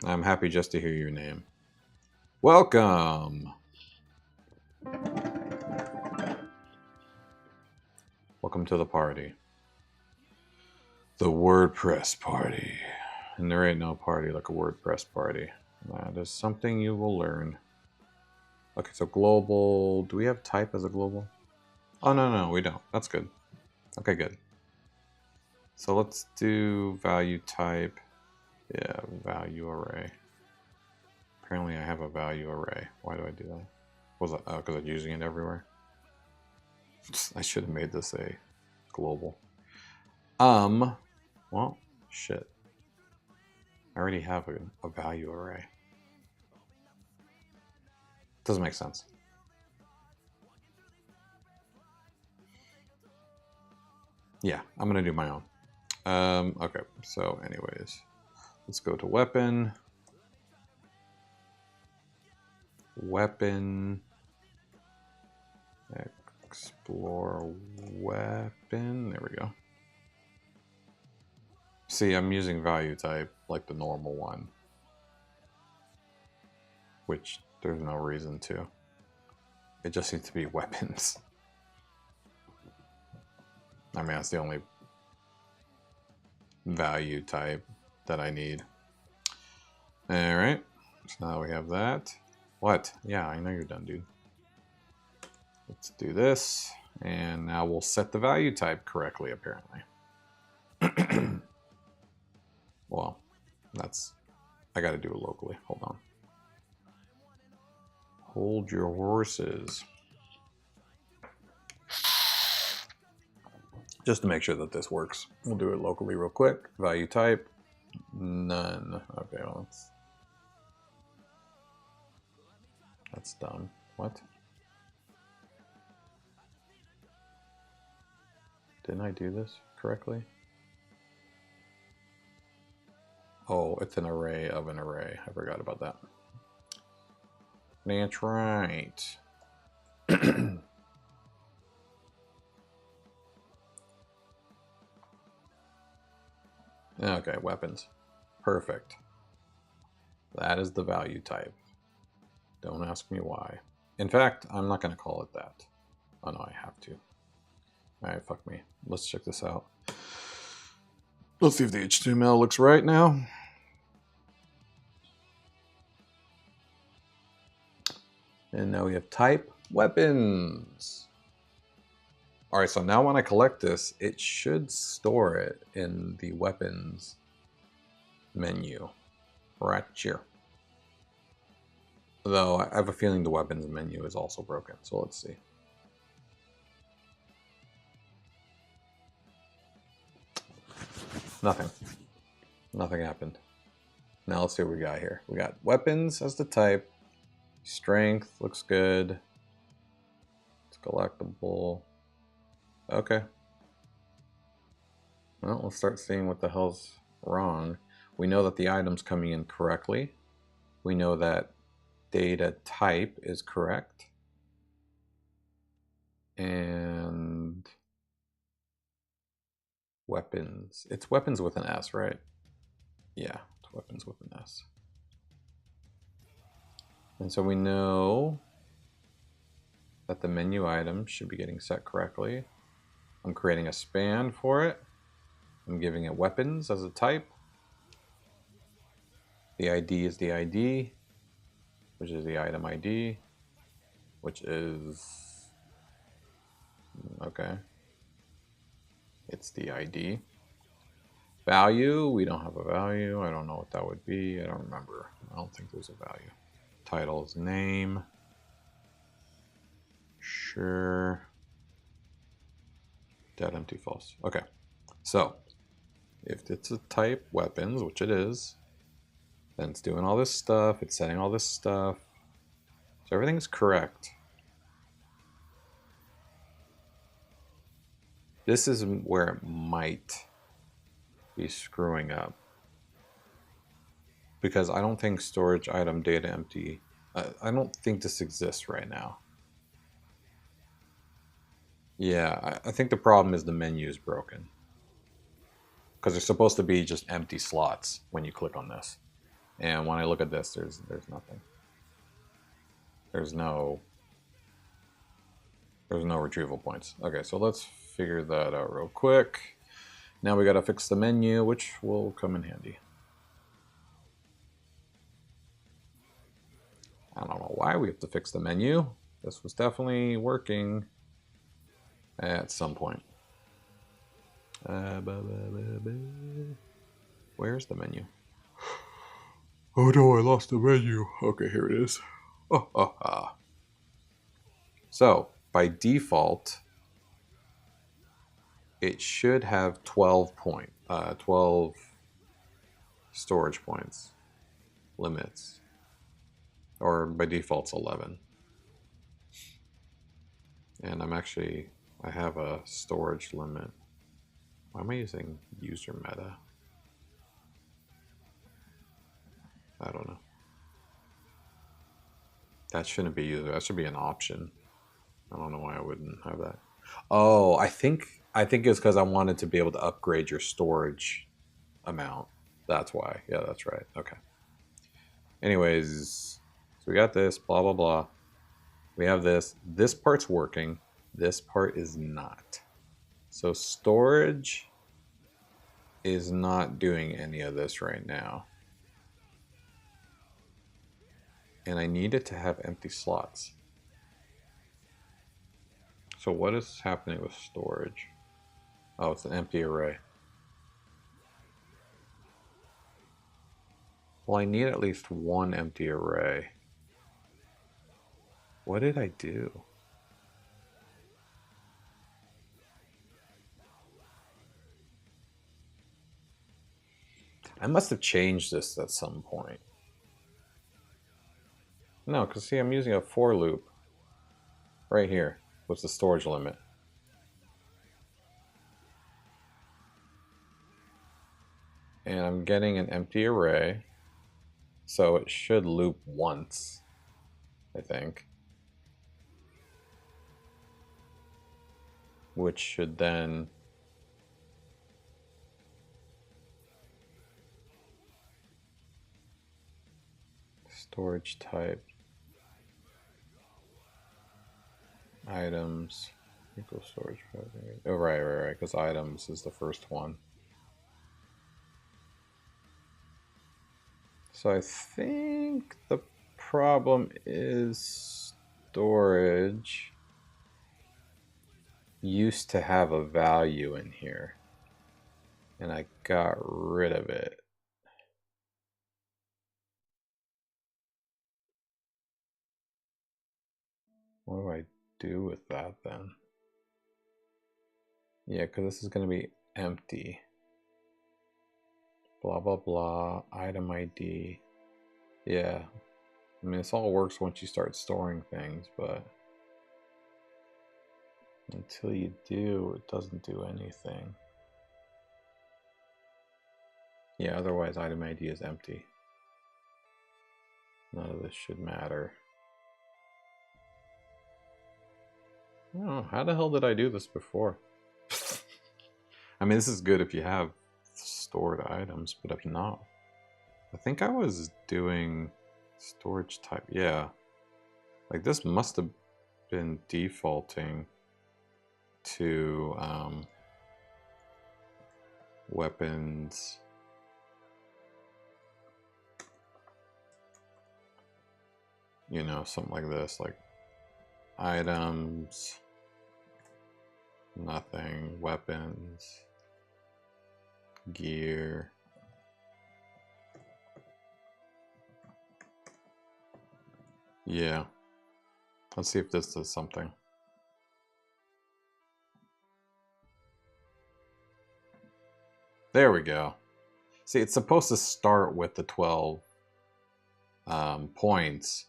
Speaker 1: I'm happy just to hear your name. Welcome! Welcome to the party. The WordPress party. And there ain't no party like a WordPress party. That is something you will learn. Okay, so global. Do we have type as a global? Oh, no, we don't. That's good. Okay, good. So let's do value type. Yeah, value array. Apparently I have a value array. Why do I do that? Was that because I'm using it everywhere? I should have made this a global. Well, shit. I already have a value array. Doesn't make sense. Yeah, I'm gonna do my own. Okay, so anyways, let's go to weapon. weapon, explore weapon. There we go. See, I'm using value type like the normal one, which there's no reason to. It just needs to be weapons. I mean, that's the only value type that I need. All right, so now we have that. What? Yeah, I know you're done, dude. Let's do this, and now we'll set the value type correctly, apparently. Well, I gotta do it locally. Hold on. Hold your horses. Just to make sure that this works, we'll do it locally real quick. Value type, none. Okay, well, that's dumb. What? Didn't I do this correctly? Oh, it's an array of an array. I forgot about that. That's right. Okay, weapons. Perfect. That is the value type. Don't ask me why. In fact, I'm not going to call it that. Oh no, I have to. Alright, fuck me. Let's check this out. Let's see if the HTML looks right now. And now we have type weapons. Alright, so now when I collect this, it should store it in the weapons menu. Right here. Though I have a feeling the weapons menu is also broken, so let's see. Nothing. Nothing happened. Now let's see what we got here. We got weapons as the type. Strength looks good. It's collectible. Okay. Well, let's start seeing what the hell's wrong. We know that the item's coming in correctly. We know that data type is correct. And weapons. It's weapons with an S, right? Yeah, it's weapons with an S. And so we know that the menu item should be getting set correctly. I'm creating a span for it. I'm giving it weapons as a type. The ID is the ID, which is the item ID, which is, okay, it's the ID. Value, we don't have a value. I don't know what that would be. I don't remember. I don't think there's a value. Title is name. Sure. Dead, empty, false. Okay. So if it's a type weapons, which it is, then it's doing all this stuff. It's setting all this stuff. So everything's correct. This is where it might be screwing up. Because I don't think storage item data empty, I don't think this exists right now. Yeah, I think the problem is the menu is broken. Because there's supposed to be just empty slots when you click on this. And when I look at this, there's nothing. There's no retrieval points. Okay, so let's figure that out real quick. Now we gotta fix the menu, which will come in handy. I don't know why we have to fix the menu. This was definitely working at some point. Where's the menu? Oh no, I lost the menu. Okay, here it is. So, by default, it should have 12 storage points limits. Or by default, it's 11. And I have a storage limit. Why am I using user meta? I don't know. That shouldn't be used. That should be an option. I don't know why I wouldn't have that. Oh, I think it's because I wanted to be able to upgrade your storage amount. That's why. Yeah, that's right. Okay. Anyways, so we got this, blah blah blah. We have this. This part's working. This part is not. So storage is not doing any of this right now. And I need it to have empty slots. So what is happening with storage? Oh, it's an empty array. Well, I need at least one empty array. What did I do? I must have changed this at some point. No, because see, I'm using a for loop right here. What's the storage limit? And I'm getting an empty array. So it should loop once, I think. Which should then storage type items equals storage. Oh, right, because items is the first one. So I think the problem is storage used to have a value in here, and I got rid of it. What do I do with that then? Yeah, because this is going to be empty. Blah, blah, blah, item ID. Yeah, I mean, this all works once you start storing things, but until you do, it doesn't do anything. Yeah, otherwise item ID is empty. None of this should matter. Oh, how the hell did I do this before? I mean, this is good if you have stored items, but if not, I think I was doing storage type. Yeah, like this must have been defaulting to weapons. You know, something like this, like items, nothing, weapons, gear. Yeah. Let's see if this does something. There we go. See, it's supposed to start with the 12 points,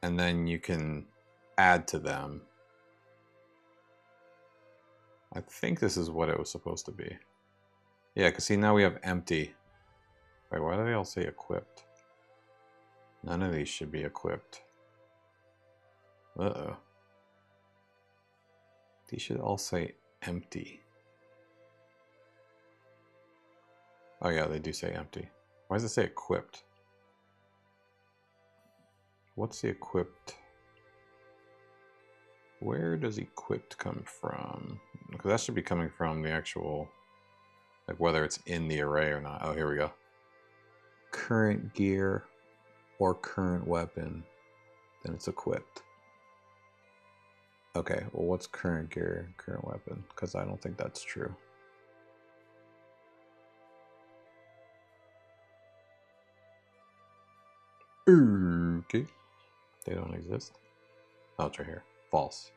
Speaker 1: and then you can add to them. I think this is what it was supposed to be. Yeah, because see, now we have empty. Wait, why do they all say equipped? None of these should be equipped. Uh-oh. These should all say empty. Oh yeah, they do say empty. Why does it say equipped? What's the equipped? Where does equipped come from? Because that should be coming from the actual, like whether it's in the array or not. Oh, here we go. Current gear or current weapon, then it's equipped. Okay, well what's current gear, current weapon? Because I don't think that's true. Okay. They don't exist. Oh, it's right here. False.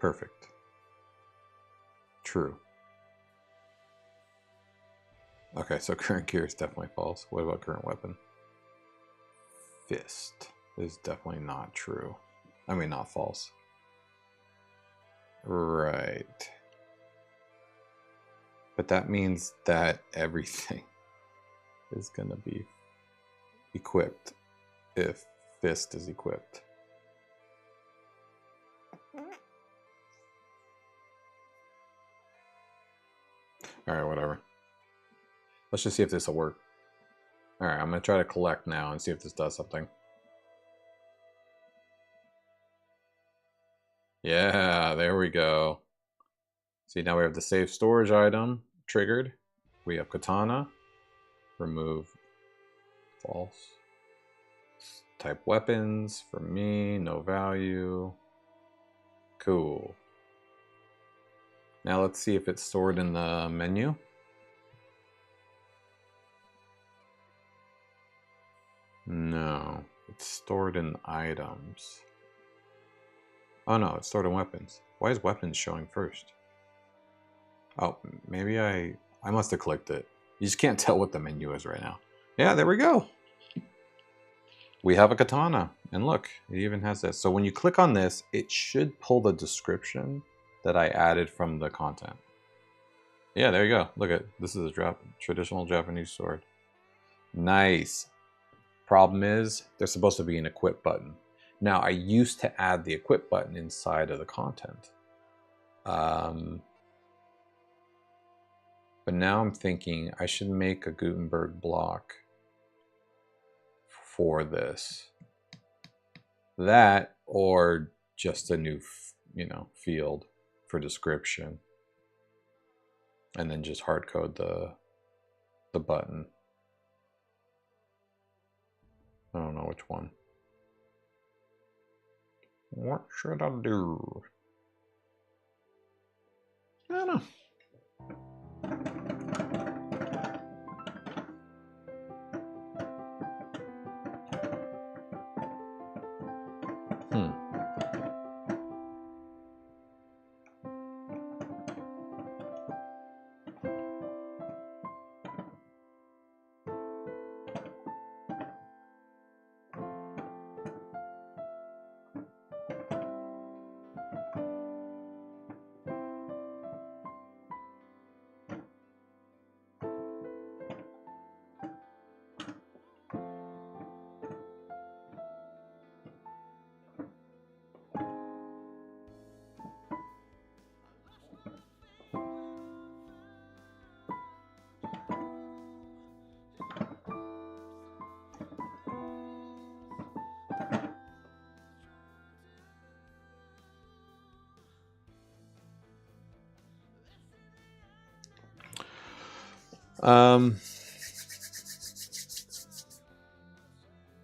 Speaker 1: Perfect. True. Okay, so current gear is definitely false. What about current weapon? Fist is definitely not true. I mean, not false. Right. But that means that everything is going to be equipped if fist is equipped. All right, whatever. Let's just see if this will work. All right, I'm gonna try to collect now and see if this does something. Yeah, there we go. See, now we have the save storage item triggered. We have katana, remove false. Type weapons for me, no value. Cool. Now let's see if it's stored in the menu. No, it's stored in items. Oh no, it's stored in weapons. Why is weapons showing first? Oh, maybe I must have clicked it. You just can't tell what the menu is right now. Yeah, there we go. We have a katana, and look, it even has this. So when you click on this, it should pull the description that I added from the content. Yeah, there you go. Look at this is a traditional Japanese sword. Nice. Problem is, there's supposed to be an equip button. Now, I used to add the equip button inside of the content. But now I'm thinking I should make a Gutenberg block for this. That, or just a new, field for description. And then just hard code the button. I don't know which one. What should I do? I don't know.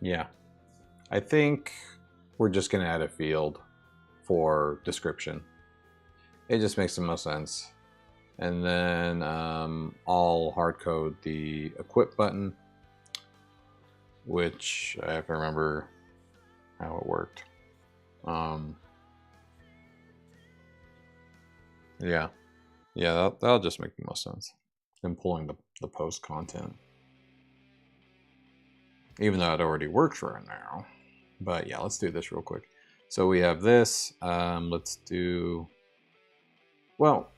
Speaker 1: Yeah, I think we're just gonna add a field for description. It just makes the most sense. And then I'll hard code the equip button, which I have to remember how it worked. Yeah, that'll just make the most sense than pulling the post content. Even though it already works right now. But yeah, let's do this real quick. So we have this. Let's do... Well,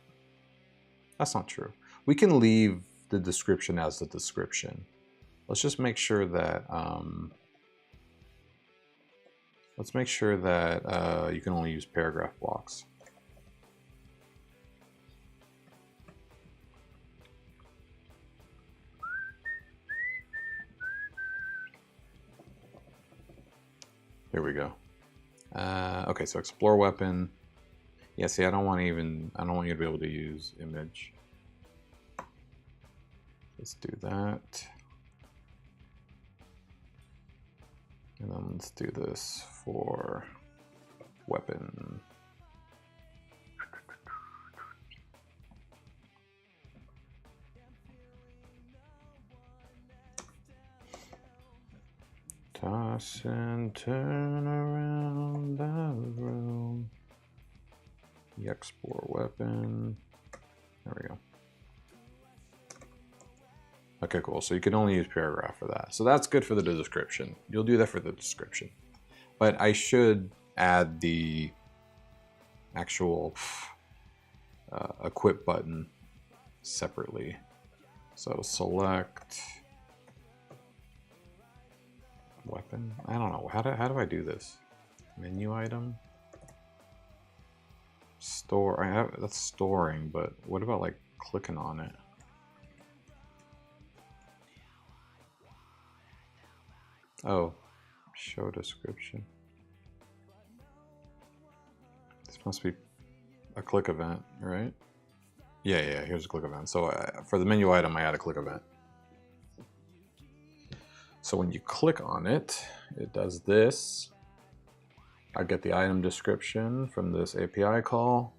Speaker 1: that's not true. We can leave the description as the description. Let's just make sure that... let's make sure that you can only use paragraph blocks. There we go. Okay, so explore weapon. Yeah, see, I don't want you to be able to use image. Let's do that. And then let's do this for weapon. Toss and turn around the room. The explore weapon. There we go. Okay, cool. So you can only use paragraph for that. So that's good for the description. You'll do that for the description. But I should add the actual equip button separately. So select weapon. weapon. I don't know. How do I do this? Menu item. Store. That's storing, but what about like clicking on it? Oh, show description. This must be a click event, right? Yeah, here's a click event. So for the menu item, I add a click event. So when you click on it, it does this. I get the item description from this API call,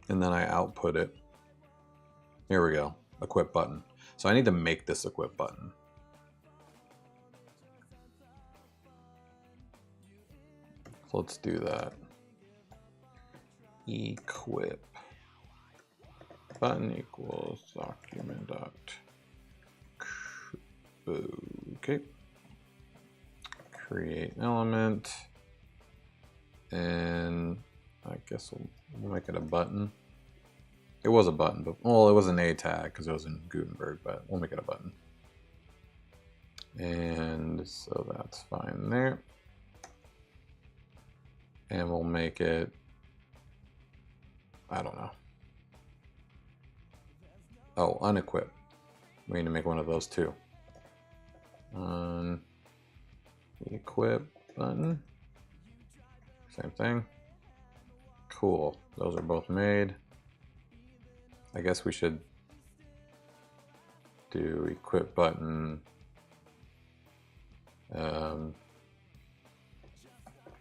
Speaker 1: and then I output it. Here we go, equip button. So I need to make this equip button. So let's do that. Equip button equals document dot. Okay. Create element, and I guess we'll make it a button. It was a button, but well, it was an A tag because it was in Gutenberg, but we'll make it a button. And so that's fine there. And we'll make it, I don't know. Oh, unequip. We need to make one of those too. Equip button. Same thing. Cool. Those are both made. I guess we should do equip button.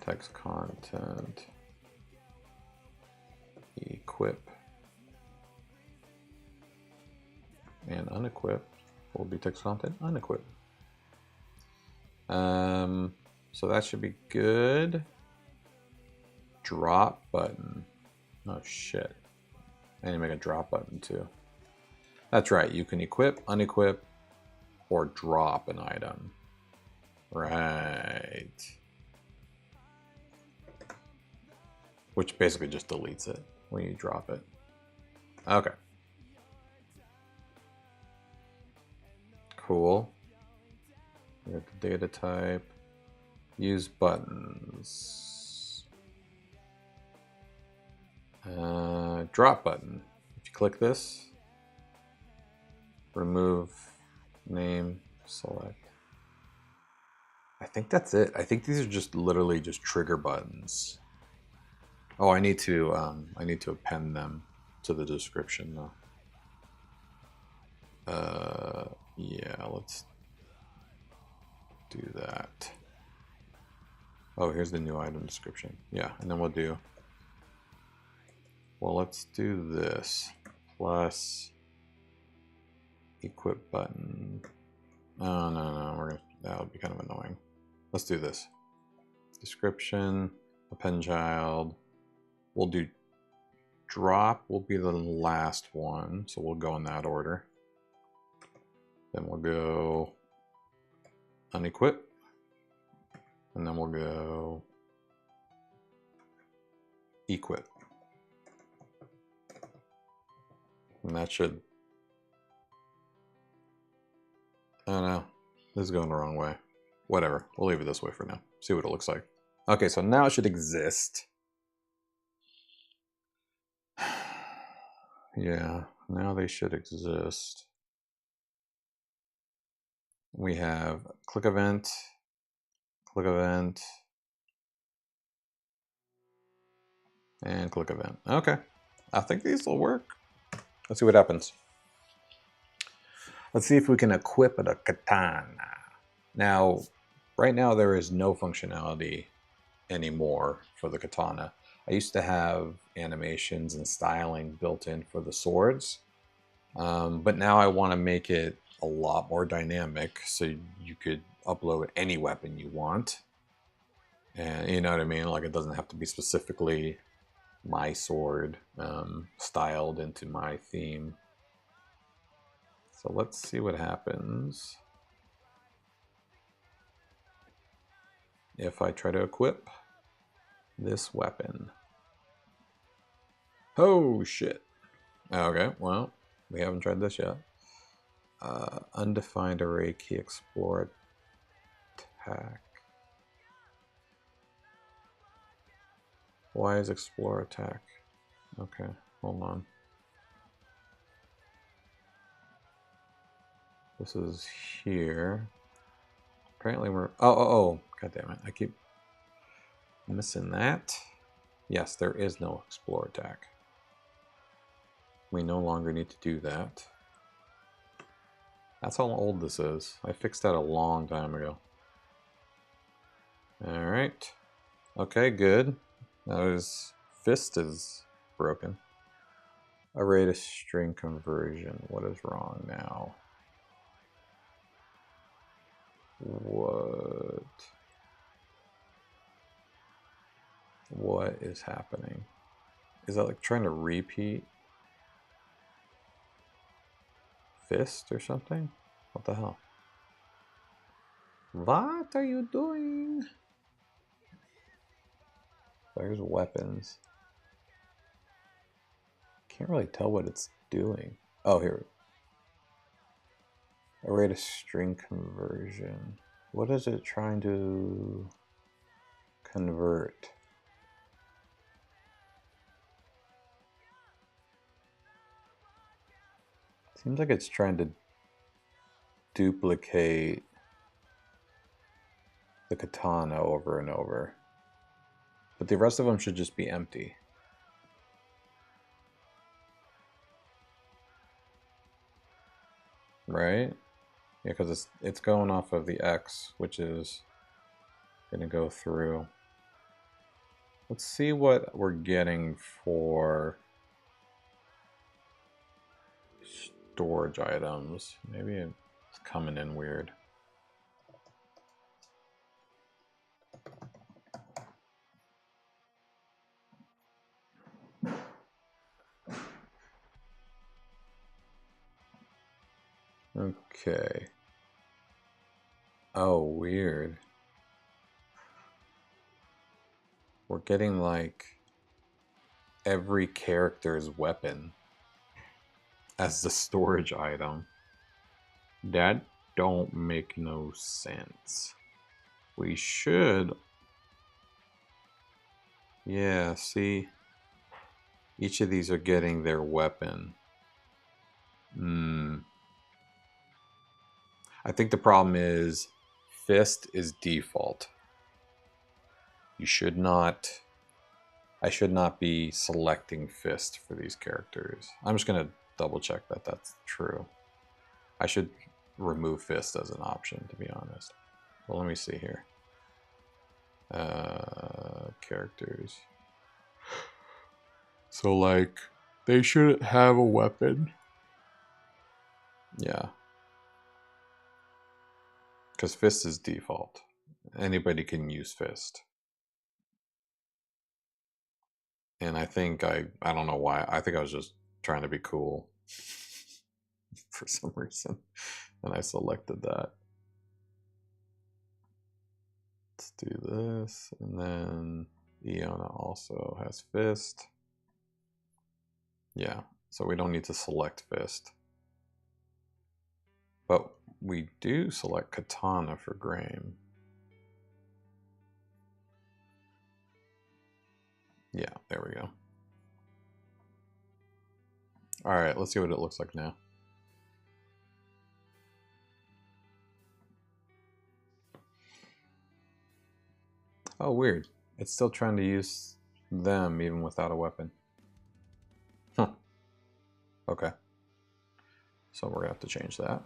Speaker 1: Text content. Equip. And unequip will be text content unequip. So that should be good. Drop button. Oh shit. I need to make a drop button too. That's right, you can equip, unequip, or drop an item. Right. Which basically just deletes it when you drop it. Okay. Cool. We got the data type. Use buttons. Drop button. If you click this, remove name, select. I think that's it. I think these are just literally just trigger buttons. Oh, I need to append them to the description though. Yeah, let's do that. Oh, here's the new item description. Yeah, and then we'll let's do this plus equip button. Oh, no, that would be kind of annoying. Let's do this. Description, append child. We'll do drop will be the last one, so we'll go in that order. Then we'll go unequip, and then we'll go equip. And that should, oh no, this is going the wrong way. Whatever, we'll leave it this way for now. See what it looks like. Okay, so now it should exist. Yeah, now they should exist. We have click event, and click event. Okay, I think these will work. Let's see what happens. Let's see if we can equip a katana. Now, right now there is no functionality anymore for the katana. I used to have animations and styling built in for the swords, but now I want to make it a lot more dynamic so you could upload any weapon you want. And you know what I mean? Like, it doesn't have to be specifically my sword styled into my theme. So let's see what happens if I try to equip this weapon. Oh shit. Okay, well, we haven't tried this yet. Undefined array key explorer attack. Why is explore attack? Okay, hold on. This is here. Apparently we're... Oh, god damn it. I keep missing that. Yes, there is no explore attack. We no longer need to do that. That's how old this is. I fixed that a long time ago. Alright. Okay, good. Now his fist is broken. Array to string conversion. What is wrong now? What is happening? Is that like trying to repeat fist or something? What the hell? What are you doing? There's weapons. Can't really tell what it's doing. Oh, here. Array to string conversion. What is it trying to convert? Seems like it's trying to duplicate the katana over and over. But the rest of them should just be empty. Right? Yeah, because it's going off of the X, which is going to go through. Let's see what we're getting for storage items. Maybe it's coming in weird. Okay. Oh, weird. We're getting like every character's weapon as the storage item. That don't make no sense. We should... Yeah, see? Each of these are getting their weapon. I think the problem is fist is default. You should not... I should not be selecting fist for these characters. I'm just going to double check that that's true. I should remove fist as an option, to be honest. Well, let me see here. Characters. So, like, they shouldn't have a weapon. Yeah. Because fist is default. Anybody can use fist. And I think I don't know why. I think I was just trying to be cool for some reason. And I selected that. Let's do this. And then Iona also has fist. Yeah, so we don't need to select fist. But we do select katana for Graham. Yeah, there we go. Alright, let's see what it looks like now. Oh, weird. It's still trying to use them even without a weapon. Huh. Okay. So we're gonna have to change that.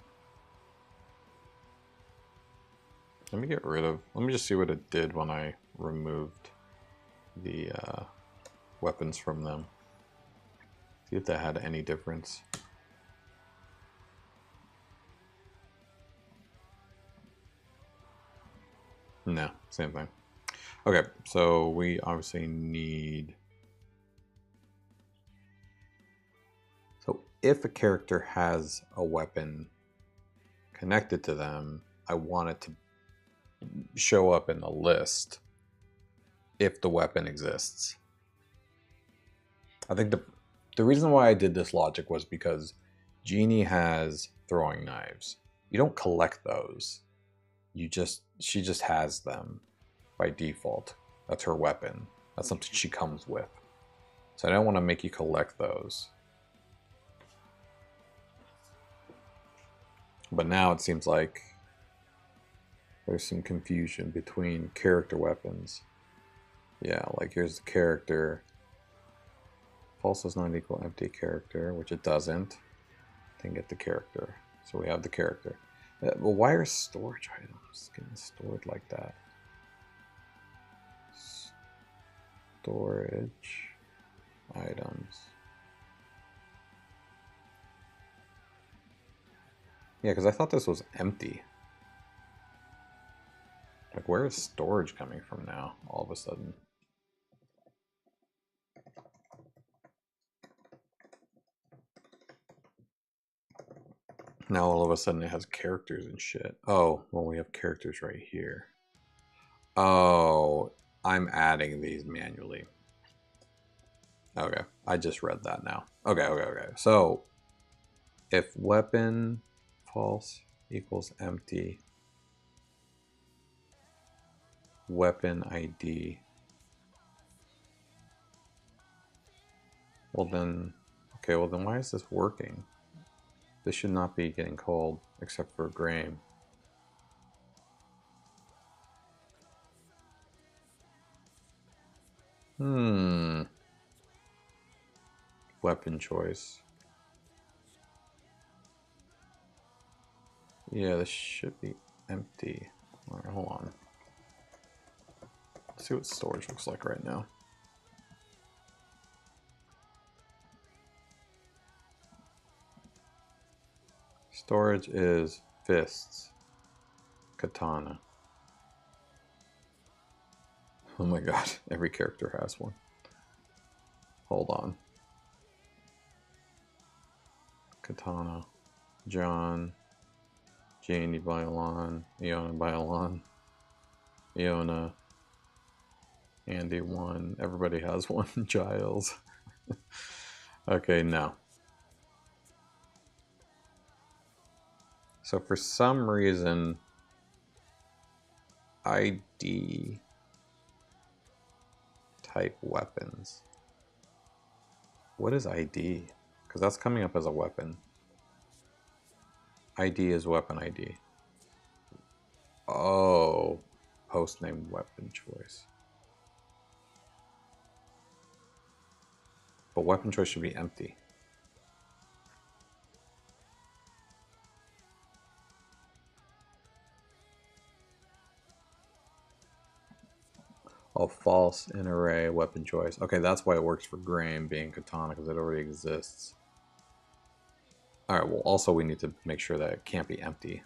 Speaker 1: Let me get rid of... Let me just see what it did when I removed the weapons from them. See if that had any difference. No, same thing. Okay, so we obviously need... So if a character has a weapon connected to them, I want it to show up in the list if the weapon exists. I think the reason why I did this logic was because Genie has throwing knives. You don't collect those. she just has them by default. That's her weapon. That's something she comes with. So I don't want to make you collect those. But now it seems like there's some confusion between character weapons. Yeah, like here's the character. False does not equal empty character, which it doesn't. Then get the character. So we have the character. Well, why are storage items getting stored like that? Storage items. Yeah, because I thought this was empty. Like, where is storage coming from now, all of a sudden? Now all of a sudden it has characters and shit. Oh, well, we have characters right here. Oh, I'm adding these manually. Okay, I just read that now. Okay. So, if weapon false equals empty, weapon ID, well then, okay, well then why is this working? This should not be getting called except for Graham. Weapon choice. Yeah, this should be empty. Alright, hold on. Let's see what storage looks like right now. Storage is fists. Katana. Oh my god, every character has one. Hold on. Katana. John. Janie Violon. Iona Violon. Iona. Andy 1. Everybody has one. Giles. Okay, now. So for some reason, ID type weapons. What is ID? Because that's coming up as a weapon. ID is weapon ID. Oh, post name weapon choice. But weapon choice should be empty. Oh, false in array weapon choice. Okay, that's why it works for Graham being katana, because it already exists. Alright, well also we need to make sure that it can't be empty.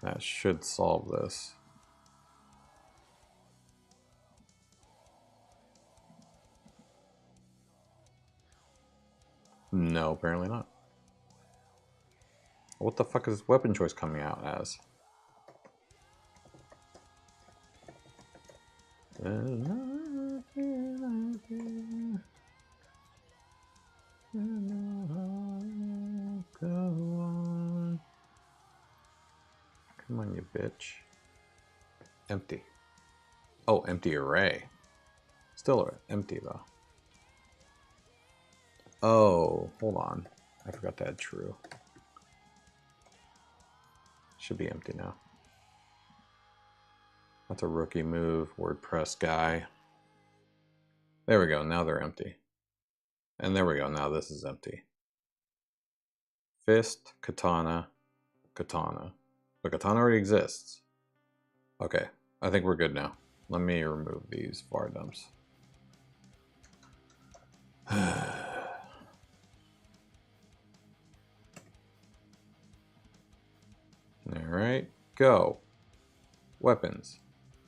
Speaker 1: That should solve this. No, apparently not. What the fuck is weapon choice coming out as? Come on, you bitch. Empty. Oh, empty array. Still empty, though. Oh, hold on. I forgot to add true. Should be empty now. That's a rookie move, WordPress guy. There we go, now they're empty. And there we go, now this is empty. Fist, katana, katana. But katana already exists. Okay, I think we're good now. Let me remove these var dumps. Alright, go. Weapons.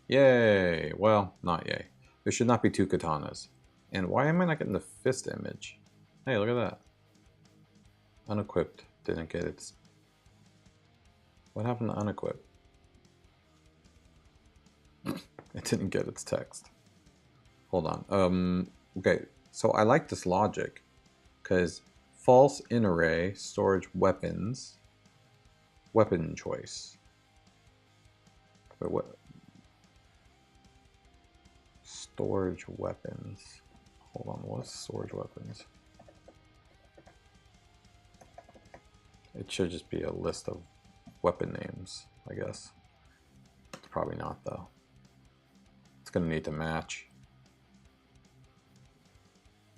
Speaker 1: Yay! Well, not yay. There should not be two katanas. And why am I not getting the fist image? Hey, look at that. Unequipped. Didn't get its... What happened to unequipped? It didn't get its text. Hold on. Okay, so I like this logic. Because false in array, storage weapons, weapon choice. Wait, what? Storage weapons. Hold on, what's storage weapons? It should just be a list of weapon names, I guess. It's probably not though. It's gonna need to match.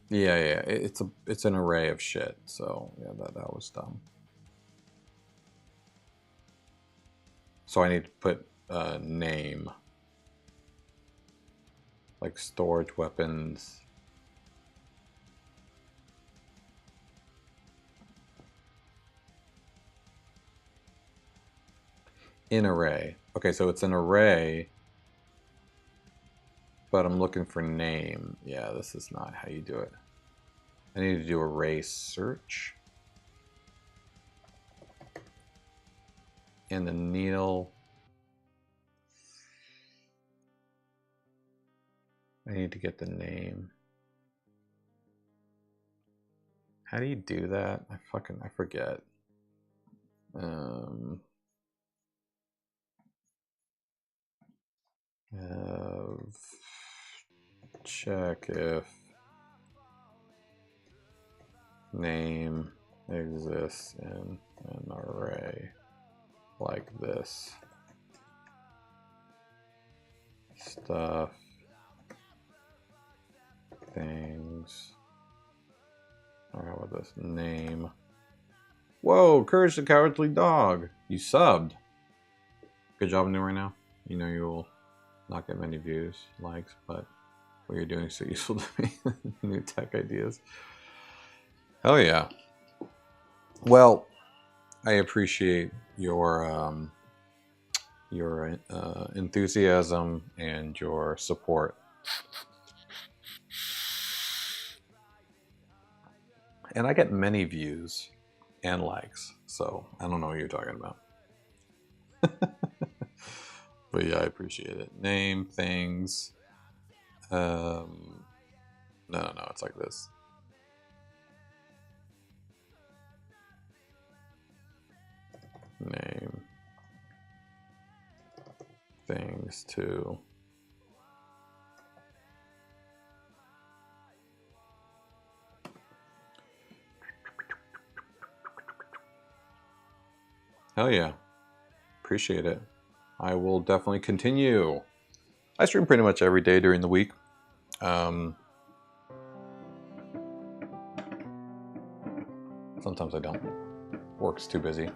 Speaker 1: Yeah, it's an array of shit. So yeah, that was dumb. So I need to put name, like storage weapons. In array. Okay, so it's an array, but I'm looking for name. Yeah, this is not how you do it. I need to do array search. And the needle. I need to get the name. How do you do that? I forget. Check if name exists in an array like this. Stuff, things. How about this? Name. Whoa, Courage the Cowardly Dog. You subbed. Good job on doing right now. You know you will not get many views, likes, but what you're doing is so useful to me. New tech ideas. Hell yeah. Well, I appreciate your enthusiasm and your support. And I get many views and likes, so I don't know what you're talking about. But yeah, I appreciate it. Name things. No, it's like this. Name things to hell yeah. Appreciate it. I will definitely continue. I stream pretty much every day during the week. Sometimes I don't. Work's too busy.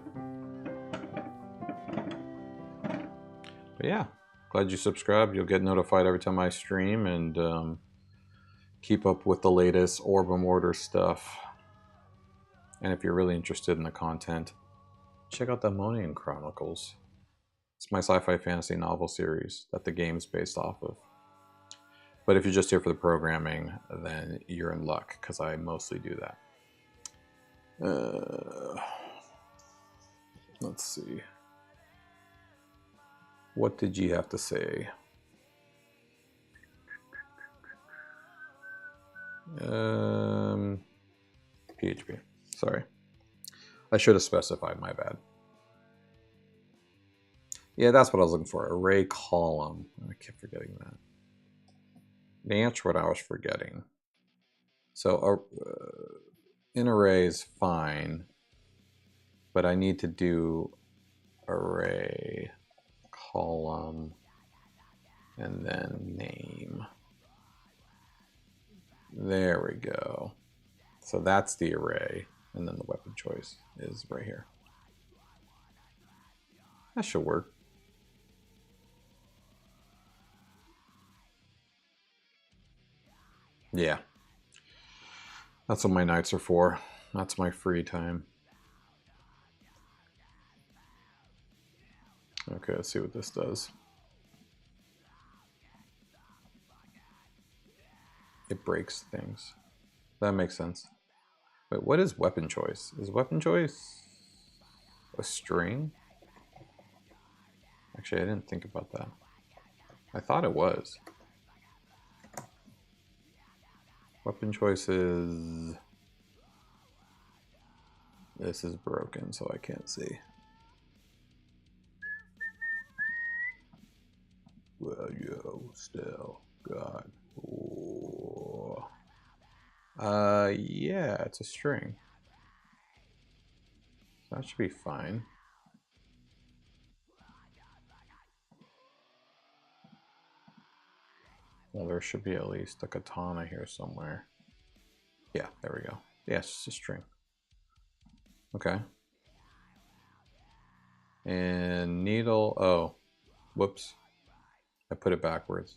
Speaker 1: But yeah, glad you subscribed. You'll get notified every time I stream and keep up with the latest Orbem order stuff. And if you're really interested in the content, check out the Monian Chronicles. It's my sci-fi fantasy novel series that the game's based off of. But if you're just here for the programming, then you're in luck, because I mostly do that. Let's see. What did you have to say? PHP. Sorry. I should have specified, my bad. Yeah, that's what I was looking for. Array column. I keep forgetting that. That's what I was forgetting. So in array is fine, but I need to do array column and then name. There we go. So that's the array, and then the weapon choice is right here. That should work. Yeah. That's what my nights are for. That's my free time. Okay, let's see what this does. It breaks things. That makes sense. Wait, what is weapon choice? Is weapon choice a string? Actually, I didn't think about that. I thought it was. Weapon choice is This is broken, so I can't see. Well, yo, still, God. Ooh. Yeah, it's a string. So that should be fine. Well, there should be at least a katana here somewhere. Yeah, there we go. Yeah, it's just a string. Okay. And needle, oh, whoops. I put it backwards.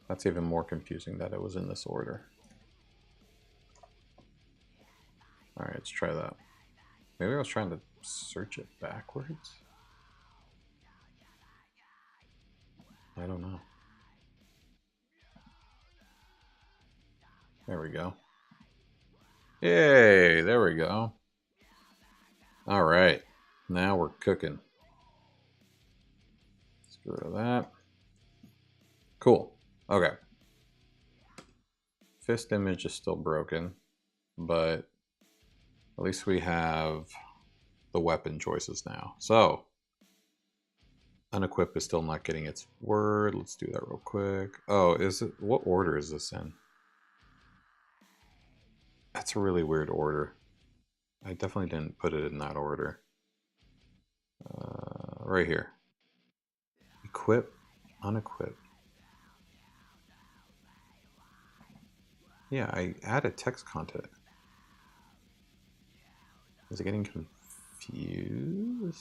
Speaker 1: That's even more confusing that it was in this order. All right, let's try that. Maybe I was trying to search it backwards. I don't know. There we go. Yay, there we go. All right, now we're cooking. Let's get rid of that. Cool, okay. Fist image is still broken, but at least we have the weapon choices now. So, unequip is still not getting its word. Let's do that real quick. Oh, is it, what order is this in? That's a really weird order. I definitely didn't put it in that order. Right here. Equip, unequip. Yeah, I added text content. Is it getting confused?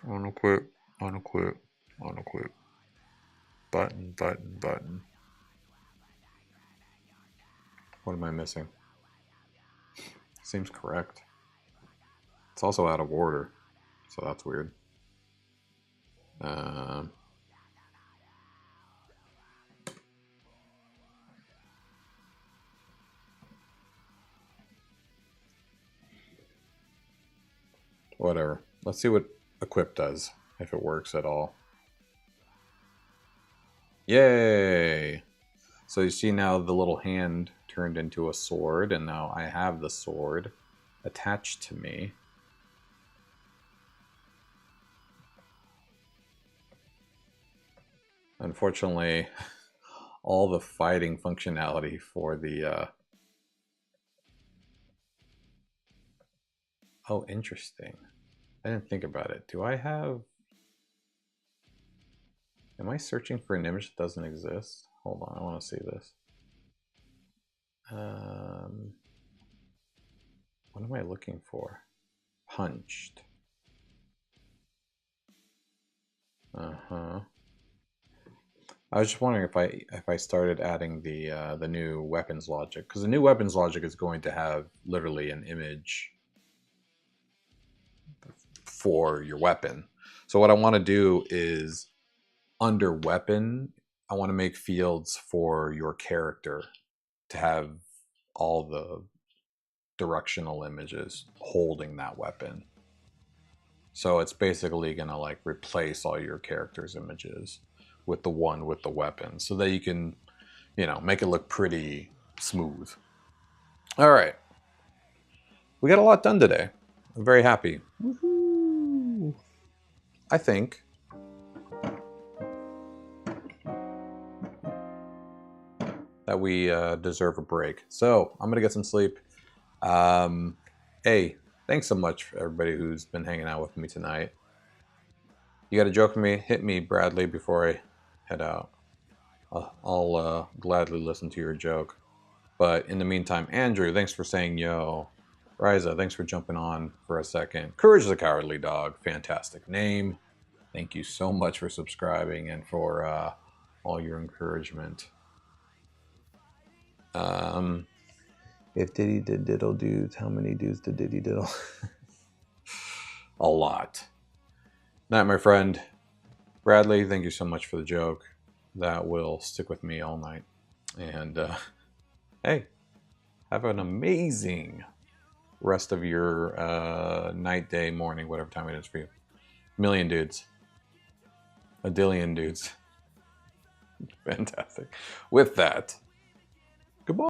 Speaker 1: Unequip, unequip, unequip. Button, button, button. What am I missing? Seems correct. It's also out of order, so that's weird. Whatever. Let's see what equip does, if it works at all. Yay! So you see now the little hand turned into a sword, and now I have the sword attached to me. Unfortunately, all the fighting functionality for the... Oh, interesting. I didn't think about it. Do I have... Am I searching for an image that doesn't exist? Hold on, I want to see this. What am I looking for? Punched. I was just wondering if I started adding the new weapons logic, because the new weapons logic is going to have literally an image for your weapon. So what I want to do is under weapon, I want to make fields for your character to have all the directional images holding that weapon. So it's basically going to like replace all your character's images with the one with the weapon so that you can, you know, make it look pretty smooth. All right. We got a lot done today. I'm very happy. Woohoo! I think that we deserve a break. So I'm going to get some sleep. Hey, thanks so much for everybody who's been hanging out with me tonight. You got a joke for me? Hit me, Bradley, before I head out. I'll gladly listen to your joke. But in the meantime, Andrew, thanks for saying yo. Riza, thanks for jumping on for a second. Courage the Cowardly Dog, fantastic name. Thank you so much for subscribing and for all your encouragement. If Diddy did diddle dudes, how many dudes did Diddy diddle? A lot. Night, my friend. Bradley, thank you so much for the joke. That will stick with me all night. And hey, have an amazing rest of your night, day, morning, whatever time it is for you. Million dudes. A dillion dudes. Fantastic. With that,